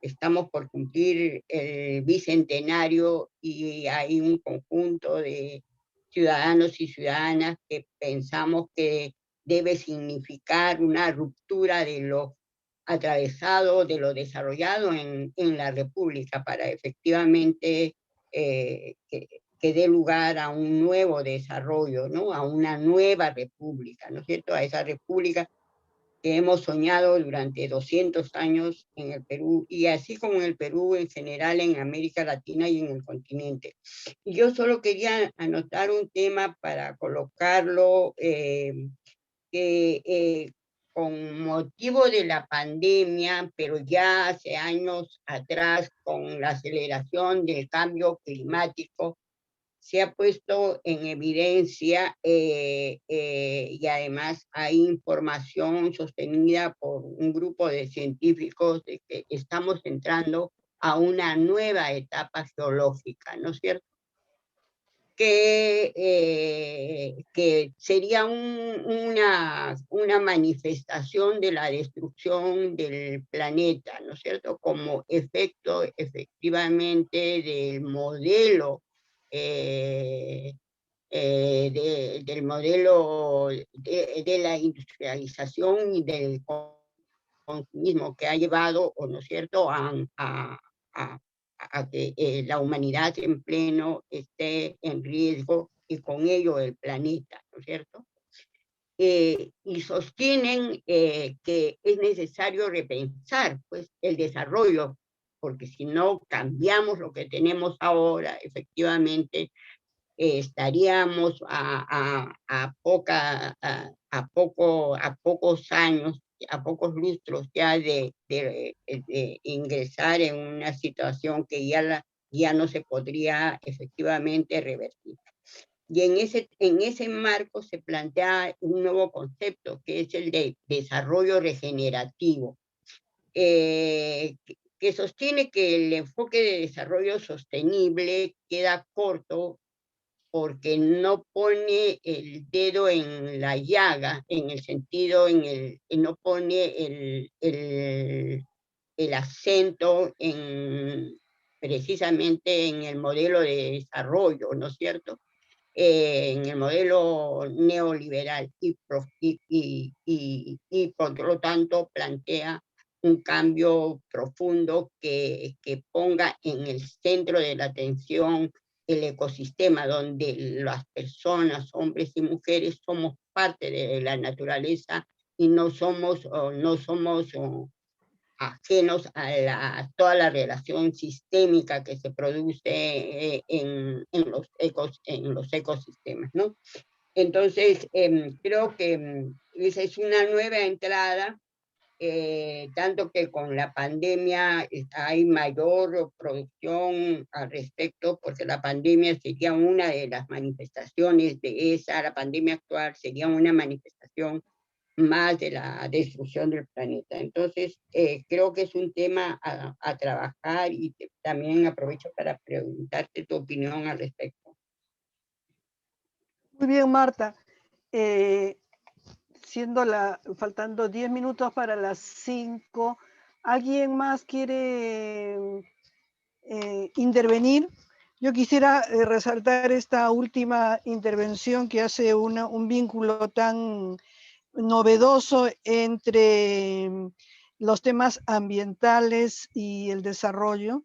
estamos por cumplir el bicentenario y hay un conjunto de ciudadanos y ciudadanas que pensamos que debe significar una ruptura de lo atravesado, de lo desarrollado en la República, para efectivamente que dé lugar a un nuevo desarrollo, ¿no? A una nueva república, ¿no es cierto? A esa república que hemos soñado durante 200 años en el Perú, y así como en el Perú en general, en América Latina y en el continente. Yo solo quería anotar un tema para colocarlo, con motivo de la pandemia, pero ya hace años atrás, con la aceleración del cambio climático, se ha puesto en evidencia, y además hay información sostenida por un grupo de científicos, de que estamos entrando a una nueva etapa geológica, ¿no es cierto? Que sería una manifestación de la destrucción del planeta, ¿no es cierto? Como efecto efectivamente del modelo del modelo de la industrialización y del consumismo, que ha llevado, ¿no es cierto?, a que la humanidad en pleno esté en riesgo, y con ello el planeta, ¿no es cierto? Y sostienen que es necesario repensar, pues, el desarrollo, porque si no cambiamos lo que tenemos ahora, efectivamente estaríamos a pocos años, a pocos lustros ya de ingresar en una situación que ya no se podría efectivamente revertir. Y en ese marco se plantea un nuevo concepto, que es el de desarrollo regenerativo, que sostiene que el enfoque de desarrollo sostenible queda corto, porque no pone el dedo en la llaga, en el sentido, no pone el acento precisamente en el modelo de desarrollo, ¿no es cierto? En el modelo neoliberal, y por lo tanto plantea un cambio profundo que ponga en el centro de la atención el ecosistema, donde las personas, hombres y mujeres, somos parte de la naturaleza y no somos ajenos a toda la relación sistémica que se produce en los ecosistemas, ¿no? Entonces, creo que esa es una nueva entrada tanto que con la pandemia hay mayor producción al respecto, porque la pandemia sería una de las manifestaciones de la pandemia actual sería una manifestación más de la destrucción del planeta. Entonces, creo que es un tema a trabajar y también aprovecho para preguntarte tu opinión al respecto.
Muy bien, Marta. Faltando 10 minutos para las 5, ¿alguien más quiere intervenir? Yo quisiera resaltar esta última intervención que hace un vínculo tan novedoso entre los temas ambientales y el desarrollo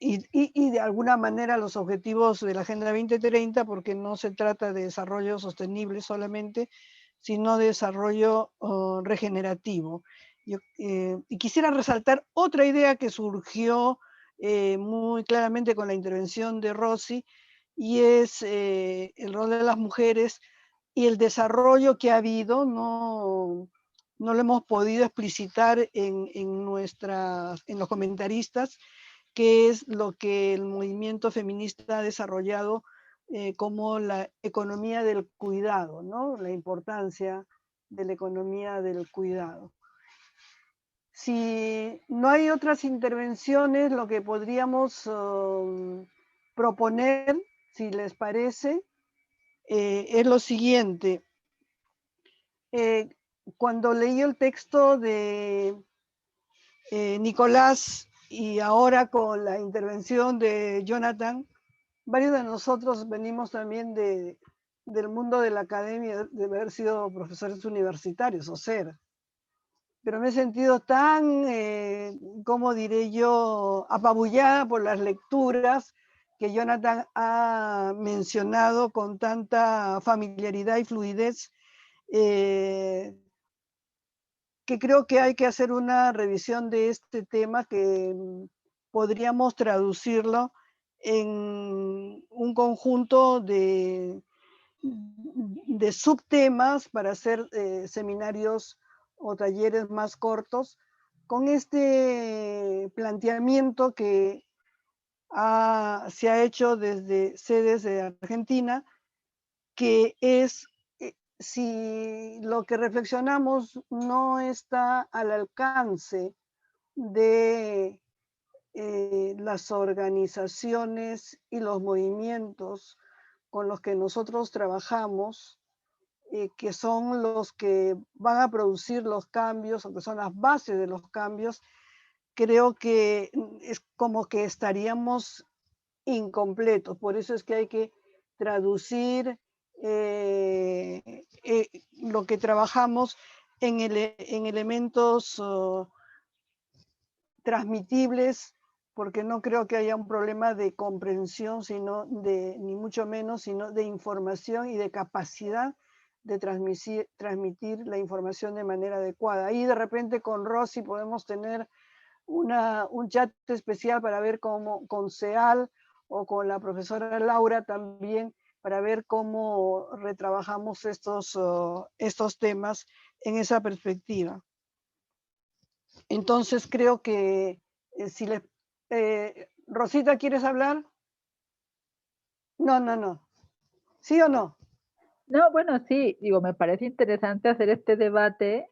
y de alguna manera los objetivos de la Agenda 2030, porque no se trata de desarrollo sostenible solamente, sino de desarrollo regenerativo. Y quisiera resaltar otra idea que surgió muy claramente con la intervención de Rosy, y es el rol de las mujeres y el desarrollo que ha habido. No lo hemos podido explicitar en los comentaristas, que es lo que el movimiento feminista ha desarrollado como la economía del cuidado, ¿no? La importancia de la economía del cuidado. Si no hay otras intervenciones, lo que podríamos proponer, si les parece, es lo siguiente. Cuando leí el texto de Nicolás y ahora con la intervención de Jonathan, varios de nosotros venimos también del mundo de la academia, de haber sido profesores universitarios o ser. Pero me he sentido tan, ¿cómo diré yo?, apabullada por las lecturas que Jonathan ha mencionado con tanta familiaridad y fluidez, que creo que hay que hacer una revisión de este tema, que podríamos traducirlo en un conjunto de subtemas para hacer seminarios o talleres más cortos, con este planteamiento que se ha hecho desde sedes de Argentina, que es si lo que reflexionamos no está al alcance de las organizaciones y los movimientos con los que nosotros trabajamos, que son los que van a producir los cambios, o que son las bases de los cambios, creo que es como que estaríamos incompletos. Por eso es que hay que traducir lo que trabajamos en elementos transmitibles, porque no creo que haya un problema de comprensión, ni mucho menos, sino de información y de capacidad de transmitir la información de manera adecuada. Ahí de repente con Rosy podemos tener un chat especial para ver cómo, con CEAL o con la profesora Laura también, para ver cómo retrabajamos estos temas en esa perspectiva. Entonces creo que Rosita, ¿quieres hablar? No. ¿Sí o no?
No, bueno, sí, digo, me parece interesante hacer este debate,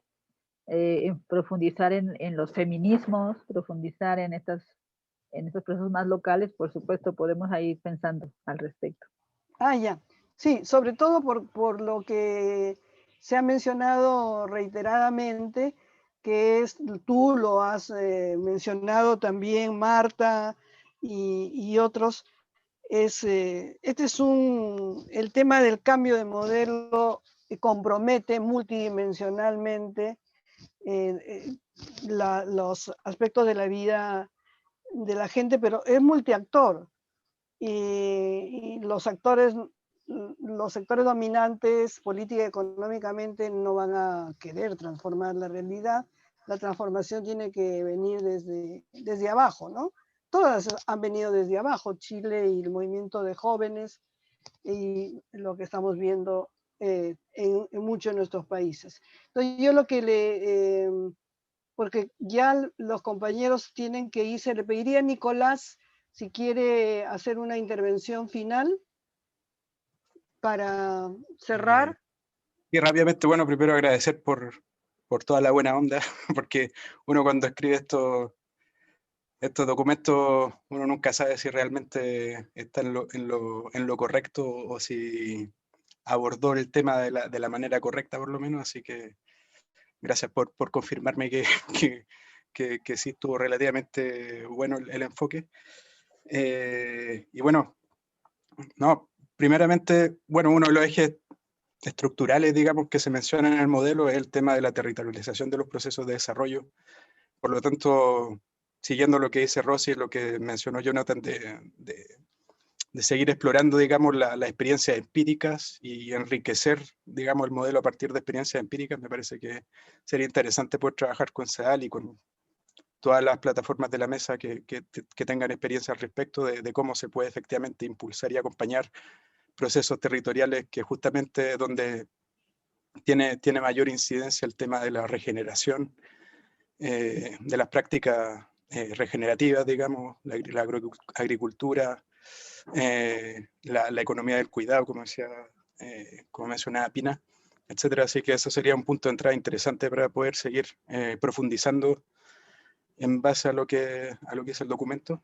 profundizar en los feminismos, profundizar en estos procesos más locales. Por supuesto, podemos ir pensando al respecto.
Ya. Sí, sobre todo por lo que se ha mencionado reiteradamente, que tú lo has mencionado también, Marta, y otros. Este es el tema del cambio de modelo, que compromete multidimensionalmente los aspectos de la vida de la gente, pero es multiactor. Y los sectores dominantes, política y económicamente, no van a querer transformar la realidad. La transformación tiene que venir desde abajo, ¿no? Todas han venido desde abajo, Chile y el movimiento de jóvenes, y lo que estamos viendo en muchos mucho en nuestros países. Entonces yo lo que porque ya los compañeros tienen que irse, le pediría a Nicolás si quiere hacer una intervención final para cerrar.
Y rápidamente, bueno, primero agradecer por toda la buena onda, porque uno cuando escribe estos documentos, uno nunca sabe si realmente está en lo correcto o si abordó el tema de la manera correcta, por lo menos. Así que gracias por confirmarme que sí estuvo relativamente bueno el enfoque. Y bueno, no, primeramente, bueno, uno de los ejes estructurales, digamos, que se mencionan en el modelo es el tema de la territorialización de los procesos de desarrollo. Por lo tanto, siguiendo lo que dice Rosy, lo que mencionó Jonathan, de seguir explorando, digamos, las experiencias empíricas y enriquecer, digamos, el modelo a partir de experiencias empíricas, me parece que sería interesante poder trabajar con CEDAL y con todas las plataformas de la mesa que tengan experiencia al respecto de cómo se puede efectivamente impulsar y acompañar procesos territoriales que justamente donde tiene mayor incidencia el tema de la regeneración, de las prácticas regenerativas, digamos, la agricultura, la economía del cuidado, como mencionaba Pina, etcétera. Así que eso sería un punto de entrada interesante para poder seguir profundizando en base a lo que es el documento.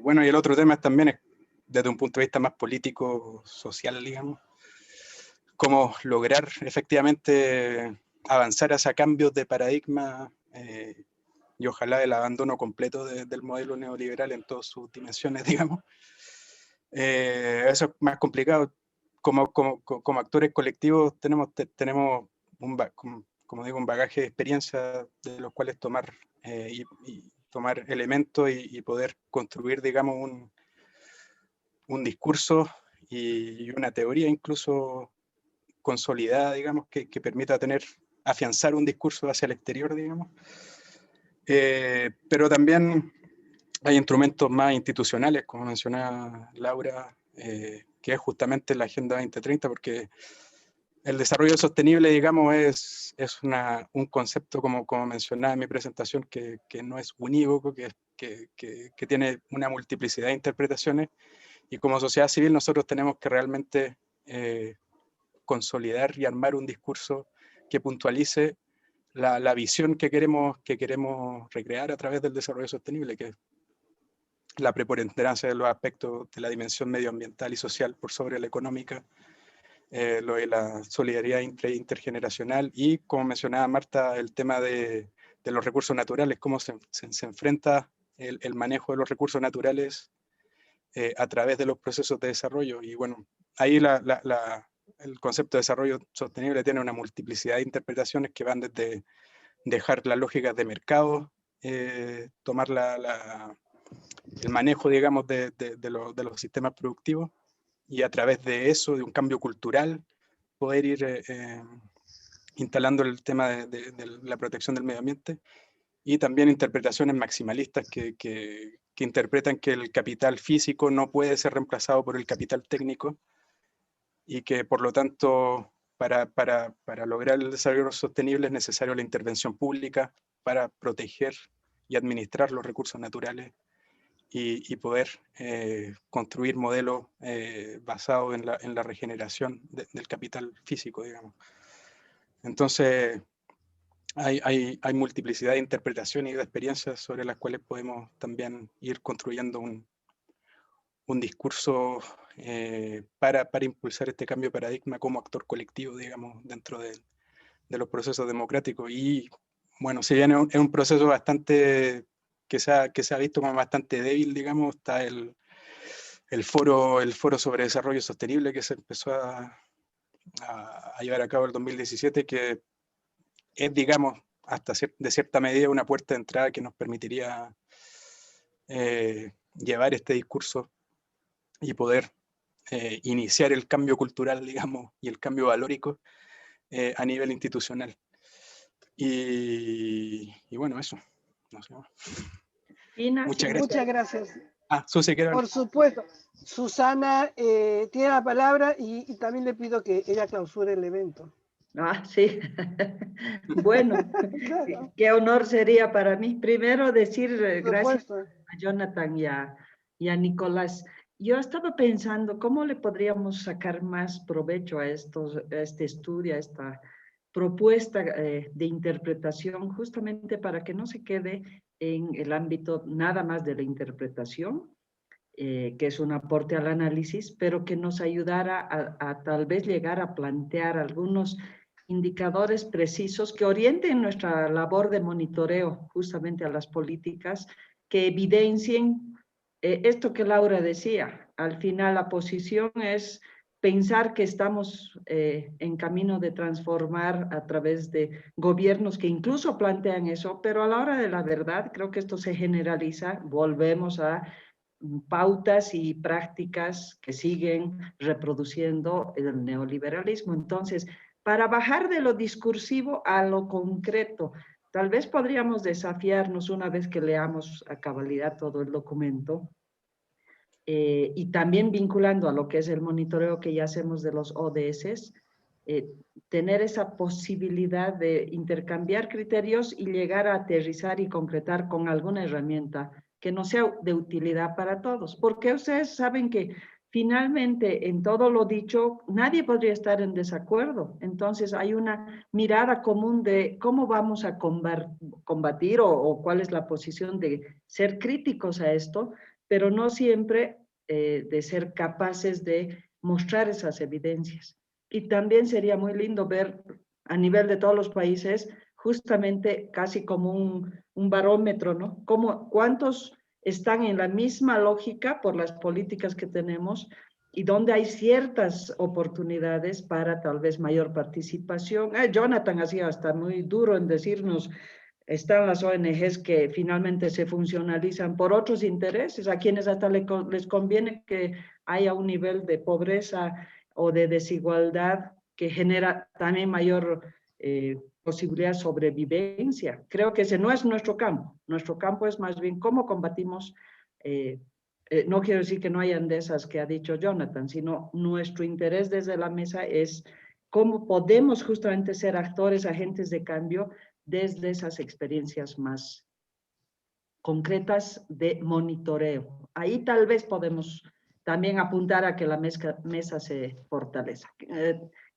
Bueno, y el otro tema también es desde un punto de vista más político, social, digamos, cómo lograr efectivamente avanzar hacia cambios de paradigma y ojalá el abandono completo del modelo neoliberal en todas sus dimensiones, digamos. Eso es más complicado. Como actores colectivos tenemos como digo, un bagaje de experiencia de los cuales tomar y tomar elementos y poder construir, digamos, un discurso y una teoría incluso consolidada, digamos, que permita afianzar un discurso hacia el exterior, digamos. Pero también hay instrumentos más institucionales, como mencionaba Laura, que es justamente la Agenda 2030, porque el desarrollo sostenible, digamos, es un concepto, como mencionaba en mi presentación, que no es unívoco, que tiene una multiplicidad de interpretaciones, y como sociedad civil nosotros tenemos que realmente consolidar y armar un discurso que puntualice la visión que queremos recrear a través del desarrollo sostenible, que es la preponderancia de los aspectos de la dimensión medioambiental y social por sobre la económica, lo de la solidaridad intergeneracional y, como mencionaba Marta, el tema de los recursos naturales, cómo se enfrenta el manejo de los recursos naturales a través de los procesos de desarrollo. Y bueno, ahí el concepto de desarrollo sostenible tiene una multiplicidad de interpretaciones que van desde dejar las lógicas de mercado, tomar el manejo, digamos, de los sistemas productivos, y a través de eso, de un cambio cultural, poder ir instalando el tema de la protección del medio ambiente, y también interpretaciones maximalistas que interpretan que el capital físico no puede ser reemplazado por el capital técnico, y que por lo tanto para lograr el desarrollo sostenible es necesario la intervención pública para proteger y administrar los recursos naturales y poder construir modelos basados en la regeneración del capital físico, digamos. Entonces, hay multiplicidad de interpretaciones y de experiencias sobre las cuales podemos también ir construyendo un discurso para impulsar este cambio de paradigma como actor colectivo, digamos, dentro de los procesos democráticos. Y bueno, si bien es un proceso bastante que se ha visto como bastante débil, digamos, está el foro sobre desarrollo sostenible que se empezó a llevar a cabo en el 2017, que es, digamos, hasta de cierta medida una puerta de entrada que nos permitiría llevar este discurso y poder iniciar el cambio cultural, digamos, y el cambio valórico a nivel institucional. Y bueno, eso. No sé.
Ina,
Muchas gracias.
Susi, quiero...
Por supuesto. Susana tiene la palabra y también le pido que ella clausure el evento.
Sí. Bueno,
Claro.
qué honor sería para mí. Primero decir
Por
gracias
supuesto.
a Jonathan y a Nicolás. Yo estaba pensando cómo le podríamos sacar más provecho a este estudio, a esta propuesta de interpretación, justamente para que no se quede en el ámbito nada más de la interpretación, que es un aporte al análisis, pero que nos ayudara a tal vez llegar a plantear algunos indicadores precisos que orienten nuestra labor de monitoreo justamente a las políticas, que evidencien esto que Laura decía. Al final la posición es pensar que estamos en camino de transformar a través de gobiernos que incluso plantean eso, pero a la hora de la verdad creo que esto se generaliza, volvemos a pautas y prácticas que siguen reproduciendo el neoliberalismo. Entonces, para bajar de lo discursivo a lo concreto, tal vez podríamos desafiarnos una vez que leamos a cabalidad todo el documento, y también vinculando a lo que es el monitoreo que ya hacemos de los ODS, tener esa posibilidad de intercambiar criterios y llegar a aterrizar y concretar con alguna herramienta que no sea de utilidad para todos. Porque ustedes saben que finalmente en todo lo dicho nadie podría estar en desacuerdo. Entonces hay una mirada común de cómo vamos a combatir o cuál es la posición de ser críticos a esto, pero no siempre de ser capaces de mostrar esas evidencias. Y también sería muy lindo ver a nivel de todos los países, justamente casi como un barómetro, ¿no? ¿Cuántos están en la misma lógica por las políticas que tenemos y donde hay ciertas oportunidades para tal vez mayor participación? Jonathan ha sido hasta muy duro en decirnos, están las ONGs que finalmente se funcionalizan por otros intereses, a quienes hasta les conviene que haya un nivel de pobreza o de desigualdad que genera también mayor posibilidad de sobrevivencia. Creo que ese no es nuestro campo es más bien cómo combatimos, no quiero decir que no hayan de esas que ha dicho Jonathan, sino nuestro interés desde la mesa es cómo podemos justamente ser actores, agentes de cambio, desde esas experiencias más concretas de monitoreo. Ahí tal vez podemos también apuntar a que la mesa se fortalezca.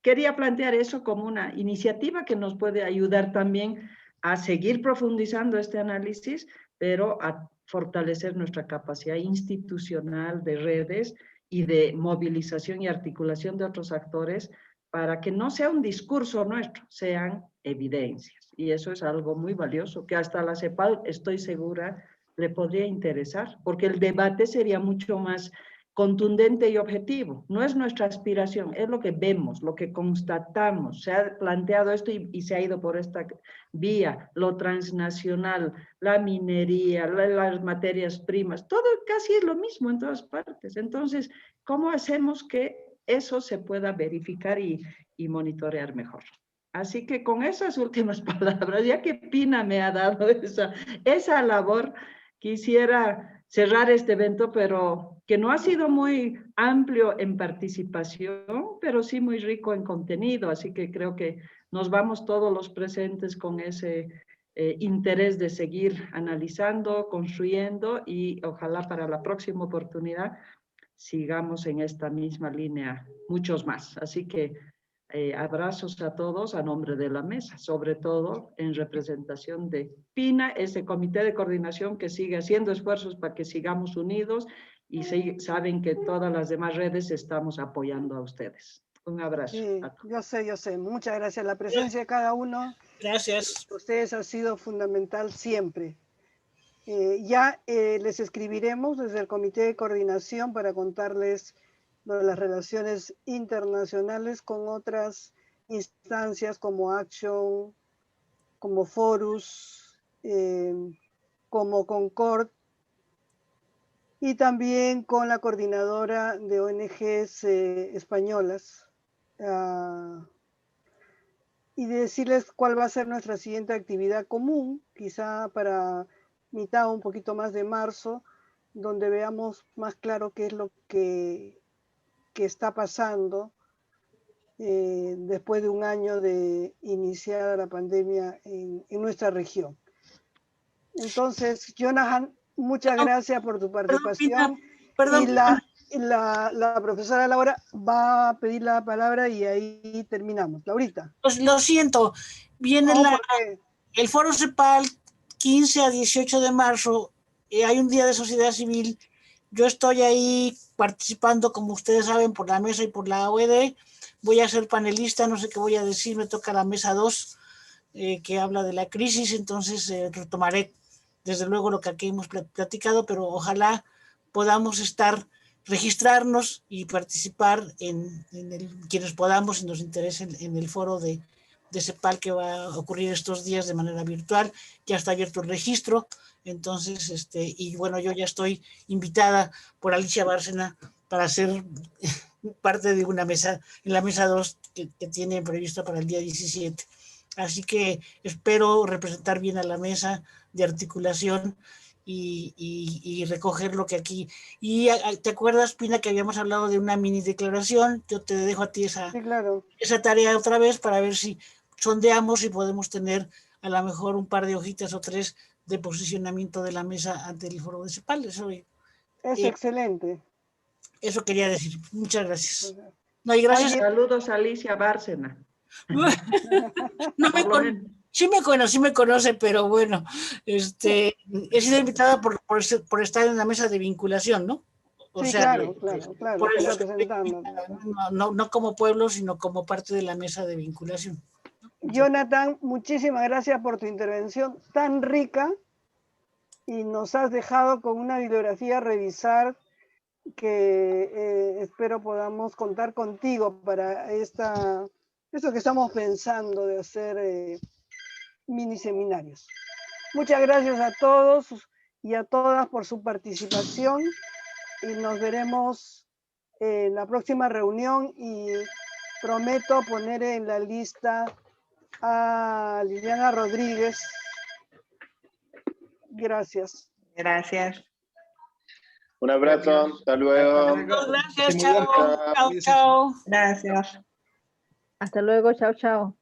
Quería plantear eso como una iniciativa que nos puede ayudar también a seguir profundizando este análisis, pero a fortalecer nuestra capacidad institucional de redes y de movilización y articulación de otros actores para que no sea un discurso nuestro, sean evidencias. Y eso es algo muy valioso, que hasta la CEPAL, estoy segura, le podría interesar, porque el debate sería mucho más contundente y objetivo. No es nuestra aspiración, es lo que vemos, lo que constatamos. Se ha planteado esto y se ha ido por esta vía, lo transnacional, la minería, las materias primas, todo casi es lo mismo en todas partes. Entonces, ¿cómo hacemos que eso se pueda verificar y monitorear mejor? Así que con esas últimas palabras, ya que Pina me ha dado esa labor, quisiera cerrar este evento, pero que no ha sido muy amplio en participación, pero sí muy rico en contenido. Así que creo que nos vamos todos los presentes con ese interés de seguir analizando, construyendo y ojalá para la próxima oportunidad sigamos en esta misma línea, muchos más. Así que abrazos a todos a nombre de la mesa, sobre todo en representación de Pina, ese comité de coordinación que sigue haciendo esfuerzos para que sigamos unidos y saben que todas las demás redes estamos apoyando a ustedes. Un abrazo.
Sí, yo sé. Muchas gracias. La presencia de cada uno.
Gracias.
Ustedes ha sido fundamental siempre. Les escribiremos desde el comité de coordinación para contarles de las relaciones internacionales con otras instancias como Action, como Forus, como Concord, y también con la coordinadora de ONGs españolas, y de decirles cuál va a ser nuestra siguiente actividad común, quizá para mitad o un poquito más de marzo. donde veamos más claro qué es lo que está pasando después de un año de iniciada la pandemia en nuestra región. Entonces, Jonathan, muchas gracias por tu participación.
Perdón.
Y la profesora Laura va a pedir la palabra y ahí terminamos. Laurita.
Lo siento, viene el Foro CEPAL 15 a 18 de marzo, hay un día de sociedad civil. Yo estoy ahí participando, como ustedes saben, por la mesa y por la OED. Voy a ser panelista, no sé qué voy a decir, me toca la mesa 2, que habla de la crisis, entonces retomaré desde luego lo que aquí hemos platicado, pero ojalá podamos registrarnos y participar en quienes podamos y nos interesen en el foro de CEPAL que va a ocurrir estos días de manera virtual. Ya está abierto el registro, entonces, y bueno, yo ya estoy invitada por Alicia Bárcena para ser parte de una mesa, en la mesa 2 que tiene previsto para el día 17. Así que espero representar bien a la mesa de articulación y recoger lo que aquí... Y ¿te acuerdas, Pina, que habíamos hablado de una mini declaración? Yo te dejo a ti esa tarea otra vez para ver si sondeamos y podemos tener a lo mejor un par de hojitas o 3 de posicionamiento de la mesa ante el foro de CEPAL. Eso
es excelente.
Eso quería decir. Muchas gracias. No, y gracias.
Saludos a Alicia Bárcena.
No sí me conoce, pero bueno, he sido invitada por estar en la mesa de vinculación, ¿no? O
sí,
sea,
claro,
por eso
representando.
No como pueblo, sino como parte de la mesa de vinculación.
Jonathan, muchísimas gracias por tu intervención tan rica y nos has dejado con una bibliografía a revisar que espero podamos contar contigo para esto que estamos pensando de hacer mini seminarios. Muchas gracias a todos y a todas por su participación y nos veremos en la próxima reunión y prometo poner en la lista a Liliana Rodríguez. Gracias.
Gracias.
Un abrazo, hasta luego.
Gracias, chao.
Gracias.
Hasta luego, chao, chao.